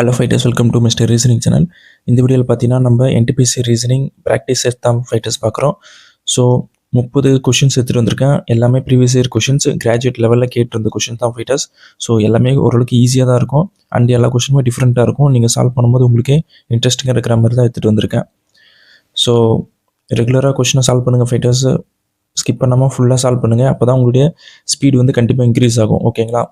Hello fighters, welcome to mister reasoning channel. இந்த வீடியோவில் பார்த்தீங்கன்னா நம்ம என்டிபிசி ரீசனிங் ப்ராக்டிஸ் தான் ஃபைட்டர்ஸ் பார்க்குறோம். ஸோ 30 கொஷின்ஸ் எடுத்துகிட்டு வந்திருக்கேன். எல்லாமே ப்ரீவியஸ் இயர் கொஷின்ஸ், கிராஜுவேட் லெவலில் கேட்டிருந்த கொஷின் தான் ஃபைட்டர்ஸ். ஸோ எல்லாமே ஓரளவுக்கு ஈஸியாக தான் இருக்கும் அண்ட் எல்லா கொஷினுமே டிஃப்ரெண்ட்டாக இருக்கும். நீங்கள் சால்வ் பண்ணும்போது உங்களுக்கே இன்ட்ரெஸ்டிங்காக இருக்கிற மாதிரி தான் எடுத்துகிட்டு வந்திருக்கேன். ஸோ ரெகுலராக கொஷினை சால்வ் பண்ணுங்கள் ஃபைட்டர்ஸ், ஸ்கிப் பண்ணாமல் ஃபுல்லாக சால்வ் பண்ணுங்கள். அப்போ தான் உங்களுடைய ஸ்பீடு வந்து கண்டிப்பாக இன்க்ரீஸ் ஆகும். ஓகேங்களா?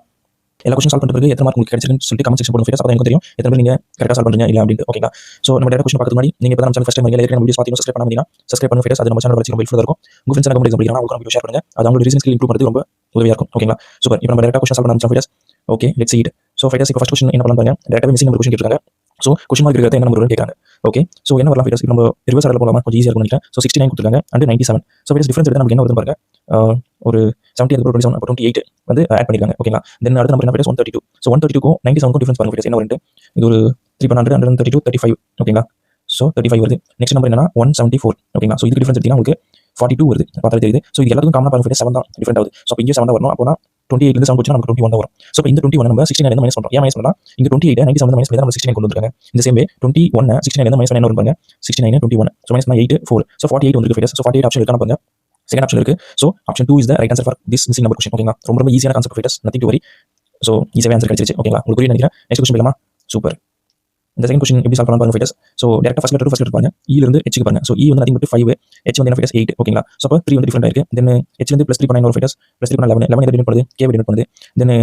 எல்லா கொஸ்டின் சால்வ் பண்ணுறது எத்தனை மார்க் உங்களுக்கு கிடைச்சிருக்குன்னு சொல்லிட்டு கமெண்ட் செக்ஷன் போடுங்க ஃபைட்டர்ஸ். அப்போ எனக்கு தெரியும் எத்தனை பேர் நீங்கள் கரெக்டாக சால்வ் பண்ணுறீங்க இல்லை அப்படின்ட்டு. ஓகேங்களா? ஸோ நம்ம டேரக்ட் கொஸ்டின் பார்க்கறது முன்னாடி நீங்கள் இப்போ தான் நம்ம ஃபஸ்ட் டைம் ஏற்கனவே நம்ம வீடியோஸ் பார்த்தீங்கன்னா சப்ஸ்கிரைப் பண்ணாமீங்கன்னா சப்ஸ்கிரைப் பண்ணுங்க ஃபைட்டர்ஸ். அது நம்ம சேனல் வச்சு ரொம்ப ஹெல்ப்ஃபுல்லாக இருக்கும். உங்கள் ஃப்ரெண்ட்ஸ் எனக்கு முடியும் அப்படின்னா உங்களுக்கு ஷேர் பண்ணுங்க. அது அவங்களோட ரீசன் ஸ்கில் இம்ப்ரூவ் பண்ணுறது ரொம்ப உதவியாக இருக்கும். ஓகேங்களா? சூப்பர். இப்போ நம்ம டேரக்டாக கொஸ்டின் சால்வ் பண்ண fighters. Okay, let's see it. So fighters இப்போ ஃபஸ்ட் கொஸ்டின் என்ன பண்ணலாம் பாருங்க. டேரக்டாக மிஸ்ஸிங் நம்பர் கொஸ்டின் கேட்குறாங்க. ஸோ கொஸ்டின் மார்க் இருக்கிறது என்ன நம்பர் கேட்குறாங்க. ஓகே, ஸோ என்ன வரலாம் ஃபைட்டர்ஸ்? இப்போ நம்ம ரிவர்ஸ் ஆர்டர் போகலாமா? கொஞ்சம் ஈஸியாக இருக்கும் நினைக்கிறேன். ஸோ 69 கொடுத்துருக்காங்க அண்ட் 97. ஸோ ஃபைட்டர்ஸ் டிஃபரன்ஸ் எடுத்து நமக்கு என்ன வருது பாருங்க. ஒரு 70 அதுக்கு 27 அப்போ 28 வந்து ஆட் பண்ணிருக்காங்க. ஓகேங்களா? தென் அடுத்த நம்பர் என்ன ஃபைட்டர்ஸ்? 132. ஸோ 132க்கும் 97க்கும் டிஃபரன்ஸ் பாருங்க ஃபைட்டர்ஸ் என்ன வருது. இது ஒரு 300 132 35. ஓகேங்களா? ஸோ 35 வருது. நெக்ஸ்ட் நம்பர் என்னன்னா 174. ஓகேங்களா? ஸோ இதுக்கு டிஃபரன்ஸ் எடுத்தீங்கன்னா உங்களுக்கு 42 வருது. பார்த்தாலே தெரியுது. ஸோ இது எல்லாத்துக்கும் காமனாக பாருங்க 7 தான் டிஃபரெண்ட் ஆகுது. ஸோ இங்கே 7 தான் வரணும். அப்போனா 28 7 போச்சுன்னா நமக்கு 21 தான் வரும். ஸோ இப்போ இந்த 21 நம்ம 69 மைனஸ் பண்ணுறோம். ஏன் மைனஸ் பண்ணலாம்? இங்கே 28 97 மைனஸ் பண்ணி நம்ம 69 கொண்டு வந்துருக்காங்க. இந்த சேம் வே 21 69 மைனஸ் பண்ணி என்ன வரும் பாருங்க. 69 21. So minus 8 4. ஸோ 48 வந்து ஃபைட்டர்ஸ். ஸோ 48 ஆப்ஷன் இருக்கான பாருங்க. செகண்ட் ஆப்ஷன் இருக்கு. So option 2 is the right answer for this missing number question. ஓகேங்களா? ரொம்ப ஈஸியான கான்செப்ட் ஃபைட்டர்ஸ், நத்திங் டு வரி. ஸோ ஈஸியாக ஆன்சர் கிடைச்சிருச்சு. ஓகேங்களா? உங்களுக்கு புரியும் நினைக்கிறேன். நெக்ஸ்ட் கொஸ்டின் போகலாமா? சூப்பர். இந்த செகண்ட் கொஸ்டின் எப்படி சால்வ் பண்ணலாம் பாருங்க ஃபைட்டர்ஸ். ஸோ டேரக்டாக ஃபர்ஸ்ட் லெட்டர் பாருங்க. E இருந்து H க்கு பாருங்க. ஸோ E வந்து நத்திங் பட் 5, H வந்து என்ன ஃபைட்டர்ஸ் 8. ஓகேங்களா? ஸோ அப்போ 3 வந்து டிஃபரெண்ட் ஆயிருக்கு. தென் H வந்து +3 பண்ணா என்ன ஃபைட்டர்ஸ்? +3 பண்ணா 11 11 எது டிவைட் பண்ணுது? K டிவைட் பண்ணுது. தென்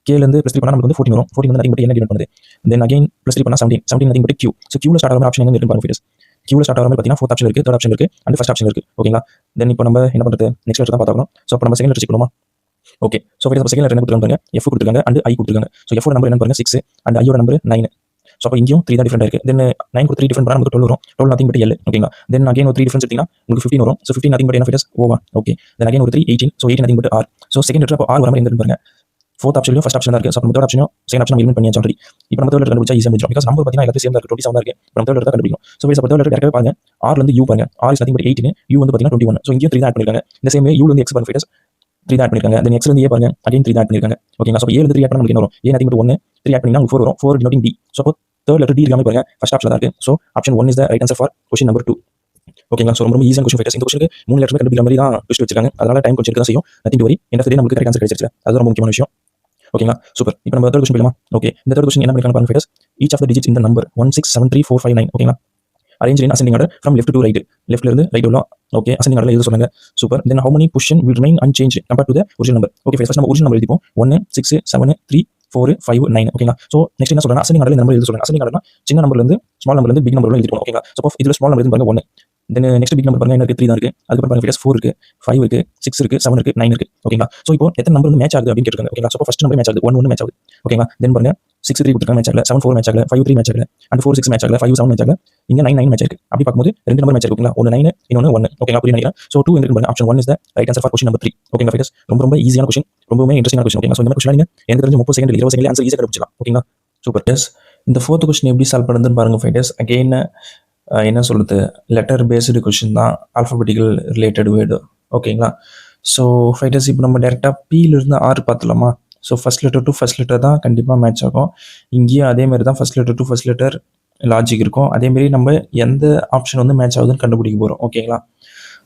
K ல இருந்து +3 பண்ணா நமக்கு வந்து 14 வரும். 14 வந்து நத்திங் பட் என்ன டிவைட் பண்ணுது. தென் அகைன் +3 பண்ணா 17 17 nothing but Q. So Q ல ஸ்டார்ட் ஆகிற ஆப்ஷன் எங்க இருக்கு பாருங்க ஃபைட்டர்ஸ். Q ல ஸ்டார்ட் ஆகிற மாதிரி பார்த்தீங்கன்னா ஃபோர்த் ஆப்ஷன் இருக்கு, தேர்ட் ஆப்ஷன் இருக்கு அண்ட் ஃபர்ஸ்ட் ஆப்ஷன் இருக்கு. ஓகேங்களா? தென் இப்போ நம்ம என்ன பண்றது? நெக்ஸ்ட் லெட்டர் தான் பார்த்தாகணும். ஸோ அப்போ நம்ம செகண்ட் லெட்டர் செக் பண்ணுமா? Okay, so fighters second letter என்ன கொடுத்துருக்காங்க? F கொடுத்துருக்காங்க அண்ட் I கொடுத்துருக்காங்க. ஸோ F ஓட நம்பர் என்ன பாருங்க 6 அண்ட் I ஓட நம்பர் 9. ஸோ அப்போ இங்கேயும் 3 தான் டிஃபரெண்ட் இருக்கு. தென் 9 3 டிஃபரெண்ட் பண்ணா நமக்கு 12 வரும். 12 நத்திங் பட் L. ஓகேங்களா? தென் அகைன் ஒரு 3 டிஃபரன்ஸ் எடுத்தீங்கன்னா உங்களுக்கு 15 வரும். ஸோ 15 நத்திங் பட் என்ன ஃபைட்டர்ஸ்? ஓவா. ஓகே, தென் அகைன் ஒரு 3 18. So 18 nothing but R. So second letter அப்போ R வர மாதிரி எங்க இருக்கு பாருங்க. ஃபோர்த் ஆப்ஷன்லையும் ஃபர்ஸ்ட் ஆப்ஷன் தான் இருக்கு. ஸோ நம்ம தேர்ட் ஆப்ஷனும் செகண்ட் ஆப்ஷன் எலிமினேட் பண்ணியாச்சு ஆல்ரெடி. இப்போ நம்ம தேர்ட் லெட்டர் கண்டுபிடிச்சா ஈஸியாக முடிஞ்சிடும். பிகாஸ் நம்பர் பார்த்தீங்கன்னா எல்லாத்தையும் சேம் தான் இருக்கு. 27 தான் இருக்கு. நம்ம தேர்ட் லெட்டர் தான் கண்டுபிடிக்கணும். ஸோ ஃபைட்டர்ஸ் அப்போ தேர்ட் லெட்டர் டேரக்டாக பாருங்க. R ல இருந்து U பாருங்க. R is nothing but 18, U வந்து பார்த்தீங்கன்னா 21. ஸோ இங்கேயும் 3 தான் ஆட் பண்ணிருக்காங்க. இந்த சேம் வே U ல இருந்து X பாருங்க ஃபைட்டர்ஸ் 3 தான் ஆட் பண்ணிருக்காங்க. தென் X ல இருந்து A பாருங்க, அகைன் 3 தான் ஆட் பண்ணிருக்காங்க. ஓகேங்களா? ஸோ A ல இருந்து 3 ஆட் பண்ணா நமக்கு என்ன வரும்? A நத்திங் பட் 1 3 ஆட் பண்ணினா உங்களுக்கு 4 வரும். 4 டினோட்டிங் D. ஸோ அப்போ தேர்ட் லெட்டர் D இருக்காம பாருங்க ஃபர்ஸ்ட் ஆப்ஷன் தான் இருக்கு. So option 1 is the right answer for question number 2. ஓகேங்களா? ஸோ ரொம்ப ஈஸியான கொஸ்டின் ஃபைட்டர்ஸ். இந்த கொஸ்டினுக்கு 3 லெட்டர் கண்டுபிடிக்கிற மாதிரி தான் ட்விஸ்ட் வச்சிருக்காங்க. அதனால டைம் கொஞ்சம் இருக்க தான் செய்யும். Nothing to worry. End of the day நமக்கு கரெக்ட் ஆன்சர் கிடைச்சிருச்சு. அது ரொம்ப முக்கியமான விஷயம். ஓகேங்களா? சூப்பர். இப்போ நம்ம தேர்ட் கொஸ்டின் போயிடலாமா? ஓகே, இந்த தேர்ட் கொஸ்டின் என்ன பண்ணிருக்காங்க பாருங்க fighters. Each of the digits in the number 1673459. ஓகேங்களா? Arrange in ascending order from left to right. லெஃப்ட்ல இருந்து ரைட் உள்ள ஓகே அசெண்டிங் ஆர்டர்ல எழுத சொன்னாங்க. Super. Then how many position will remain unchanged compared to the original number. Okay, first நம்ம original number எழுதிப்போம். 1 6 7 3 4 5 9. ஓகேங்களா? ஸோ நெக்ஸ்ட் என்ன சொல்றாங்க? அசெண்டிங் ஆர்டர்ல இந்த நம்பர் எழுத சொல்றாங்க. அசெண்டிங் ஆர்டர்னா சின்ன நம்பர்ல இருந்து ஸ்மால் நம்பர்ல இருந்து பிக் நம்பர்ல எழுதிப்போம். ஓகேங்களா? ஸோ இதுல ஸ்மால் நம்பர் பாருங்க 1. தென் நெக்ஸ்ட் பிக் நம்பர் பாருங்க என்ன இருக்கு? 3 தான் இருக்கு. அதுக்கு பாருங்க ஃபைட்டர்ஸ் 4 இருக்கு, 5 இருக்கு, 6 இருக்கு, 7 இருக்கு, 9 இருக்கு. ஓகேங்களா? ஸோ இப்போ எத்தனை நம்பர் வந்து மேட்ச் ஆகுது அப்படின்னு கேட்டிருக்காங்க. ஓகேங்களா? ஸோ ஃபர்ஸ்ட் நம்பர் மேட்ச் ஆகுது, 1 1 மேட்ச் ஆகுது. ஓகேங்களா? தென் பாருங்க 6 3 கொடுத்துருக்காங்க, மேட்ச் ஆகல. 7 4 மேட்ச் ஆகல, 5 3 மேட்ச் ஆகல அண்ட் 4 6 மேட்ச் ஆகல, 5 7 மேட்ச் ஆகல. இங்க 9 9 மேட்ச் இருக்கு. அப்படி பார்க்கும்போது ரெண்டு நம்பர் மேட்ச் இருக்கு. ஓகேங்களா? ஒன்னு 9 இன்னொன்னு 1. ஓகேங்களா? புரியுது நினைக்கிறேன். ஸோ 2 எங்க இருக்கு பாருங்க. Option 1 is the right answer for question number 3. ஓகேங்களா ஃபைட்டர்ஸ்? ரொம்ப ஈஸியான கொஸ்டின், ரொம்பவே இன்ட்ரெஸ்டிங்கான கொஸ்டின். ஓகேங்களா? ஸோ இந்த கொஸ்டின் நீங்க எனக்கு தெரிஞ்ச 30 செகண்ட் 20 செகண்ட்ல ஆன்சர் ஈஸியா கண்டுபிடிச்சலாம். ஓகேங்களா? சூப்பர். எஸ், இந்த ஃபோர்த் கொஸ்டின் எப்படி சால்வ் பண்ணுறதுன்னு பாருங்க ஃபைட்டர்ஸ். அகைன் என்ன சொல்கிறது, லெட்டர் பேஸ்டு கொஷின் தான், ஆல்ஃபபெட்டிக்கல் ரிலேட்டட் வேர்டு. ஓகேங்களா? ஸோ ஃபைட்டர்ஸ் இப்போ நம்ம டேரெக்டாக Pலேருந்து R பார்த்துலாமா? So first letter to first letter தான் கண்டிப்பாக மேட்ச் ஆகும். இங்கேயும் அதேமாதிரி தான் first letter to first letter logic இருக்கும். அதேமாரி நம்ம எந்த ஆப்ஷன் வந்து மேட்ச் ஆகுதுன்னு கண்டுபிடிக்க போகிறோம். ஓகேங்களா?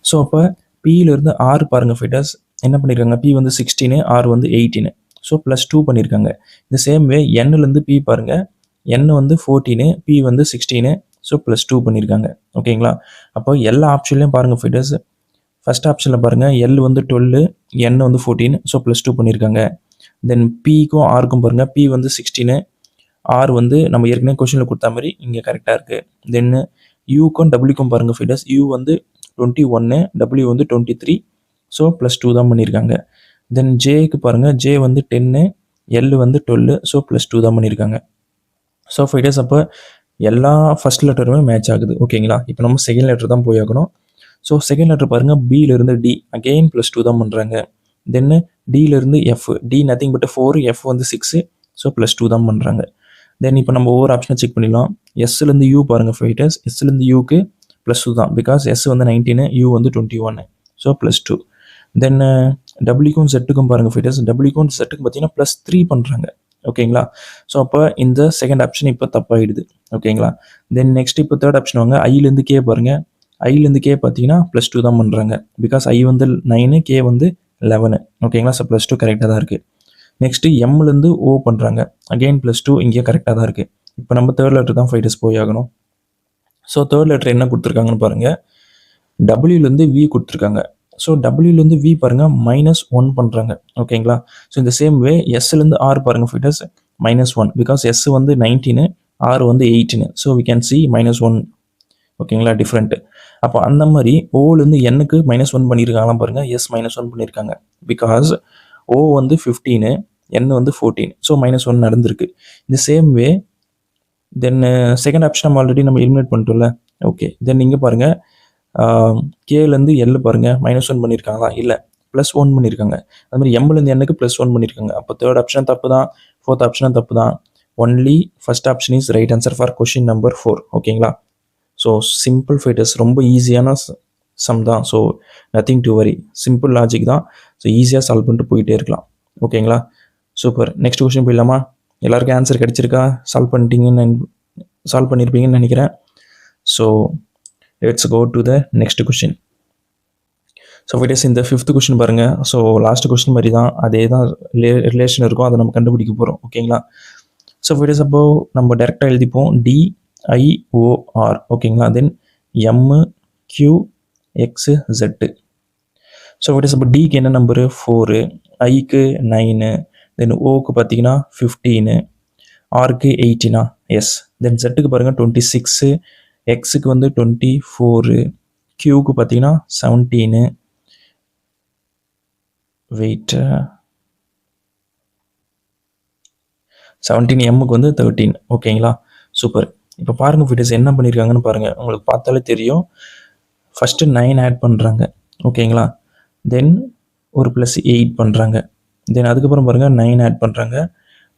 ஸோ அப்போ Pலேருந்து R பாருங்கள் ஃபைட்டர்ஸ் என்ன பண்ணியிருக்காங்க. P வந்து 16, R வந்து 18. ஸோ +2 பண்ணியிருக்காங்க. இந்த சேம் வே Nலேருந்து P பாருங்கள். N வந்து 14, P வந்து 16. ஸோ +2 பண்ணியிருக்காங்க. ஓகேங்களா? அப்போ எல்லா ஆப்ஷன்லையும் பாருங்கள் ஃபைட்டர்ஸ். ஃபர்ஸ்ட் ஆப்ஷனில் பாருங்கள் L வந்து 12, N வந்து 14. ஸோ +2 பண்ணியிருக்காங்க. தென் Pக்கும் Rக்கும் பாருங்கள். P வந்து 16, R வந்து நம்ம ஏற்கனவே கொஸ்டினில் கொடுத்த மாதிரி இங்கே கரெக்டாக இருக்குது. தென் Uக்கும் Wக்கும் பாருங்கள் ஃபைட்டர்ஸ். U வந்து 21, W வந்து 23. ஸோ +2 தான் பண்ணியிருக்காங்க. தென் Jக்கு பாருங்கள். J வந்து 10, L வந்து 12. ஸோ +2 தான் பண்ணியிருக்காங்க. ஸோ ஃபைட்டர்ஸ் அப்போ எல்லா ஃபர்ஸ்ட் லெட்டருமே மேட்ச் ஆகுது. ஓகேங்களா? இப்போ நம்ம செகண்ட் லெட்டர் தான் போய் ஆகணும். ஸோ செகண்ட் லெட்டர் பாருங்கள். Bலேருந்து D அகெயின் +2 தான் பண்ணுறாங்க. தென் Dலேருந்து F, D nothing but 4, F வந்து 6. ஸோ +2 தான் பண்ணுறாங்க. தென் இப்போ நம்ம ஒவ்வொரு ஆப்ஷனை செக் பண்ணிடலாம். Sலேருந்து U பாருங்கள் ஃபைட்டர்ஸ். Sலேருந்து Uக்கு +2 தான், பிகாஸ் S வந்து 19, U வந்து 21. ஸோ +2. தென் Wக்கும் Zக்கும் பாருங்கள் ஃபைட்டர்ஸ். Wக்கும் Zக்கும் பார்த்தீங்கன்னா +3 பண்ணுறாங்க. ஓகேங்களா. ஸோ அப்போ இந்த செகண்ட் ஆப்ஷன் இப்போ தப்பாயிடுது. ஓகேங்களா. தென் நெக்ஸ்ட் இப்போ தேர்ட் ஆப்ஷன் வாங்க. ஐலேருந்து கே பாருங்கள். ஐலேருந்து கே பார்த்தீங்கன்னா +2 தான் பண்ணுறாங்க. பிகாஸ் ஐ வந்து 9, கே வந்து 11. ஓகேங்களா. ஸோ +2 கரெக்டாக தான் இருக்குது. நெக்ஸ்ட்டு எம்லேருந்து ஓ பண்ணுறாங்க. அகெயின் +2 இங்கே கரெக்டாக தான் இருக்குது. இப்போ நம்ம தேர்ட் லெட்டர் தான் ஃபைட்டர்ஸ் போய் ஆகணும். ஸோ தேர்ட் லெட்டர் என்ன கொடுத்துருக்காங்கன்னு பாருங்கள். டபிள்யூலேருந்து வி கொடுத்துருக்காங்க. ஸோ டபிள்யூலேருந்து வி பாருங்கள் -1 பண்ணுறாங்க. ஓகேங்களா. ஸோ இந்த சேம் வே எஸ்லேருந்து ஆர் பாருங்கள் ஃபைட்டர்ஸ் -1 பிகாஸ் எஸ் வந்து 19, ஆர் வந்து 18. So we can see -1. ஓகேங்களா. டிஃப்ரெண்ட்டு. அப்போ அந்த மாதிரி ஓலேருந்து எண்ணுக்கு -1 பண்ணியிருக்காங்களாம் பாருங்கள். எஸ் -1 பண்ணியிருக்காங்க. பிகாஸ் ஓ வந்து 15, என் வந்து 14. ஸோ -1 நடந்திருக்கு. இந்த சேம் வே தென் செகண்ட் ஆப்ஷன் நம்ம ஆல்ரெடி நம்ம எலிமினேட் பண்ணிட்டோம்ல. ஓகே. தென் இங்கே பாருங்கள் கேலேருந்து எல் பாருங்கள் -1 பண்ணியிருக்காங்களா? இல்லை, +1 பண்ணியிருக்காங்க. அது மாதிரி எம்லேருந்து எண்ணுக்கு +1 பண்ணியிருக்காங்க. அப்போ தேர்ட் ஆப்ஷன் தப்பு தான், ஃபோர்த் ஆப்ஷனும் தப்பு தான். Only first option is right answer for question number 4. ஓகேங்களா. ஸோ சிம்பிள் ஃபைட்டர்ஸ், ரொம்ப ஈஸியான சம் தான். ஸோ நத்திங் டு வரி, சிம்பிள் லாஜிக் தான். ஸோ ஈஸியாக சால்வ் பண்ணிட்டு போயிட்டே இருக்கலாம். ஓகேங்களா. சூப்பர். நெக்ஸ்ட் கொஷின் போயிடலாமா? எல்லாருக்கும் ஆன்சர் கிடச்சிருக்கா? சால்வ் பண்ணியிருப்பீங்கன்னு நினைக்கிறேன். So let's go to the next question. So fighters இந்த 5th கொஷின் பாருங்கள். ஸோ லாஸ்ட் கொஷின் மாதிரி தான், அதே தான் ரிலேஷன் இருக்கும், அதை நம்ம கண்டுபிடிக்க போகிறோம். ஓகேங்களா. ஸோ ஃபைட்டர்ஸ் அப்போ நம்ம டேரெக்டாக எழுதிப்போம் DIOR. ஓகேங்களா. தென் MQXZ. ஸோ ஃபைட்டர்ஸ் அப்போ டிக்கு என்ன நம்பரு? 4, ஐக்கு 9, தென் ஓக்கு பார்த்தீங்கன்னா 15, ஆருக்கு 18. எஸ். தென் ஜெட்டுக்கு பாருங்கள் 26, எக்ஸுக்கு வந்து 24, கியூக்கு பார்த்தீங்கன்னா 17, வெயிட் 17, எம்முக்கு வந்து 13. ஓகேங்களா. சூப்பர். இப்போ பாருங்கள் ஃபிட்டர்ஸ் என்ன பண்ணியிருக்காங்கன்னு பாருங்கள். உங்களுக்கு பார்த்தாலே தெரியும். ஃபஸ்ட்டு 9 ஆட் பண்ணுறாங்க. ஓகேங்களா. தென் ஒரு +8 பண்ணுறாங்க. தென் அதுக்கப்புறம் பாருங்கள் 9 ஆட் பண்ணுறாங்க.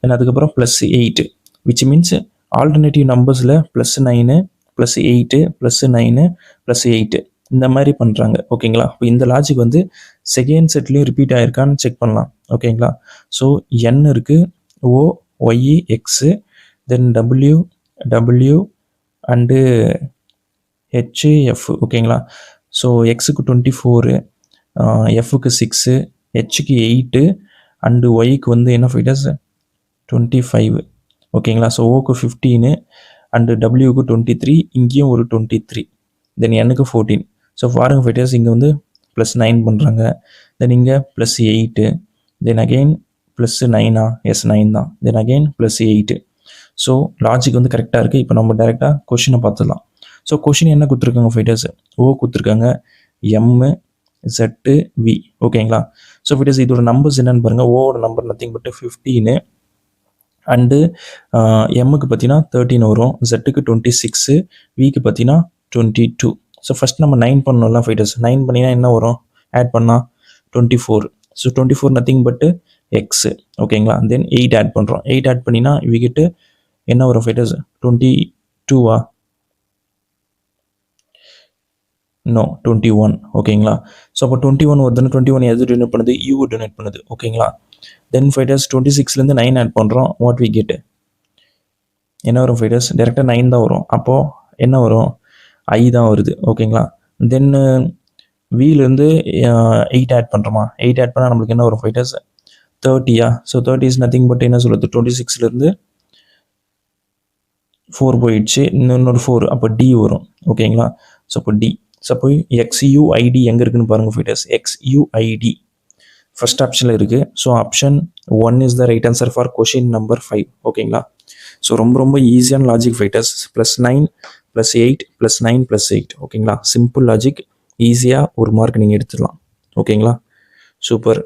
தென் அதுக்கப்புறம் +8, விச் மீன்ஸ் ஆல்டர்னேட்டிவ் நம்பர்ஸில் +9, +8, +9, +8 இந்த மாதிரி பண்ணுறாங்க. ஓகேங்களா. இப்போ இந்த லாஜிக் வந்து செகண்ட் செட்லேயும் ரிப்பீட் ஆகிருக்கான்னு செக் பண்ணலாம். ஓகேங்களா. ஸோ என் இருக்குது, O, Y, X, then W and HF. ஓகேங்களா. ஸோ எக்ஸுக்கு 24, எஃப்க்கு 6, ஹெச்சுக்கு 8 அண்டு ஒய்க்கு வந்து என்ன ஃபைட்டர்ஸ் 25. ஓகேங்களா. ஸோ ஓக்கு 15 அண்டு டபிள்யூக்கு 23, இங்கேயும் ஒரு 23, தென் எண்ணுக்கு 14. ஸோ பாருங்க ஃபைட்டர்ஸ் இங்கே வந்து +9 பண்ணுறாங்க. தென் இங்கே +8, தென் அகெயின் +9. எஸ் 9 தான். Then again +8. ஸோ லாஜிக் வந்து கரெக்டாக இருக்குது. இப்போ நம்ம டேரெக்டாக கொஷினை பார்த்துடலாம். ஸோ கொஷின் என்ன கொடுத்துருக்காங்க ஃபைட்டர்ஸ்? ஓ கொடுத்துருக்காங்க, எம்மு, Z, V. ஓகேங்களா. ஸோ ஃபைட்டர்ஸ் இதோட நம்பர்ஸ் என்னென்னு பாருங்கள். ஓவோட நம்பர் நத்திங் பட் 15 அண்டு எம்முக்கு பார்த்தீங்கன்னா 13 வரும், ஜெட்டுக்கு 26, விக்கு பார்த்தீங்கன்னா 22. ஸோ ஃபஸ்ட் நம்ம 9 பண்ணணும்ல ஃபைட்டர்ஸ். 9 பண்ணினா என்ன வரும்? ஆட் பண்ணால் 24. ஸோ 24 நத்திங் பட்டு எக்ஸு. ஓகேங்களா. தென் 8 ஆட் பண்ணுறோம். 8 ஆட் பண்ணினா இவகிட்ட என்ன வரும் ஃபைட்டர்ஸ்? 22 நோ 21. ஓகேங்களா. ஸோ அப்போ 21 வருதுன்னு 21 எது டொனேட் பண்ணுது? யூ டொனேட் பண்ணுது. ஓகேங்களா. தென் ஃபைட்டர்ஸ் 26லேருந்து 9 ஆட் பண்ணுறோம். வாட் வி கெட் என்ன வரும் ஃபைட்டர்ஸ்? டேரெக்டாக 9 தான் வரும். அப்போது என்ன வரும்? ஐ தான் வருது. ஓகேங்களா. தென் விலேருந்து 8 ஆட் பண்ணுறோமா? 8 ஆட் பண்ணால் நம்மளுக்கு என்ன வரும் fighters? 30. So 30 is nothing but என்ன சொல்லுது? 26லேருந்து 4 போயிடுச்சு, இன்னொரு 4, அப்போ டி வரும். ஓகேங்களா. ஸோ அப்போ டி. ஸோ அப்போ XUID எங்கே இருக்குன்னு பாருங்கள் ஃபைட்டர்ஸ். XUID ஃபர்ஸ்ட் ஆப்ஷனில் இருக்குது. So option 1 is the right answer for question number 5. ஓகேங்களா. ஸோ ரொம்ப ஈஸியான லாஜிக் ஃபைட்டர்ஸ். +9, +8, +9, +8. ஓகேங்களா. சிம்பிள் லாஜிக், ஈஸியாக ஒரு மார்க் நீங்கள் எடுத்துடலாம். ஓகேங்களா. சூப்பர்.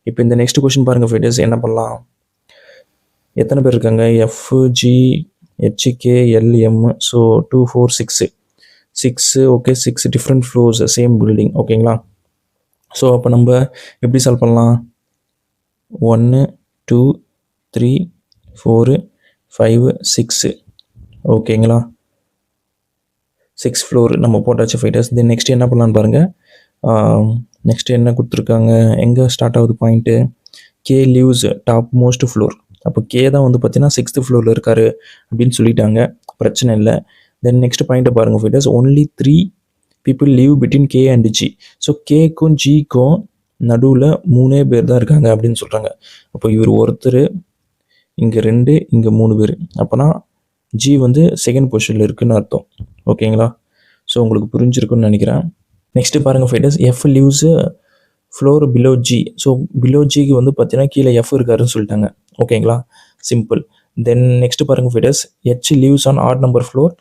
இப்போ இந்த நெக்ஸ்ட் கொஷின் பாருங்கள் ஃபைட்டர்ஸ். என்ன பண்ணலாம்? எத்தனை பேர் இருக்காங்க? FGHKLM. So 2, 4, 6. Okay, 6 different floors, same building. ஓகேங்களா. ஸோ அப்போ நம்ம எப்படி சால்வ் பண்ணலாம்? 1, 2, 3, 4, 5, 6. ஓகேங்களா. 6 ஃப்ளோர் நம்ம போட்டாச்சு ஃபைட்டர்ஸ். தென் நெக்ஸ்ட் என்ன பண்ணலான்னு பாருங்கள். நெக்ஸ்ட் என்ன கொடுத்துருக்காங்க? எங்கே ஸ்டார்ட் ஆகுது point? K leaves top most floor. அப்போ கே தான் வந்து பார்த்தீங்கன்னா 6th ஃப்ளோரில் இருக்காரு அப்படின்னு சொல்லிட்டாங்க, பிரச்சனை இல்லை. தென் நெக்ஸ்ட் பாயிண்ட்டை பாருங்கள் fitters, only 3 people live between K and G. So கேக்கும் ஜிக்கும் நடுவில் 3 பேர் தான் இருக்காங்க அப்படின்னு சொல்கிறாங்க. அப்போ இவர் ஒருத்தர், இங்கே 2, இங்கே 3 பேர். அப்போனா ஜி வந்து செகண்ட் பொசிஷனில் இருக்குதுன்னு அர்த்தம். ஓகேங்களா? ஸோ உங்களுக்கு புரிஞ்சிருக்குன்னு நினைக்கிறேன். நெக்ஸ்ட்டு பாருங்கள் fighters, F lives floor below G. So below ஜிக்கு வந்து பார்த்தீங்கன்னா கீழே எஃப் இருக்காருன்னு சொல்லிட்டாங்க. ஓகேங்களா? சிம்பிள். தென் நெக்ஸ்ட்டு பாருங்கள் fighters, H lives on odd number floor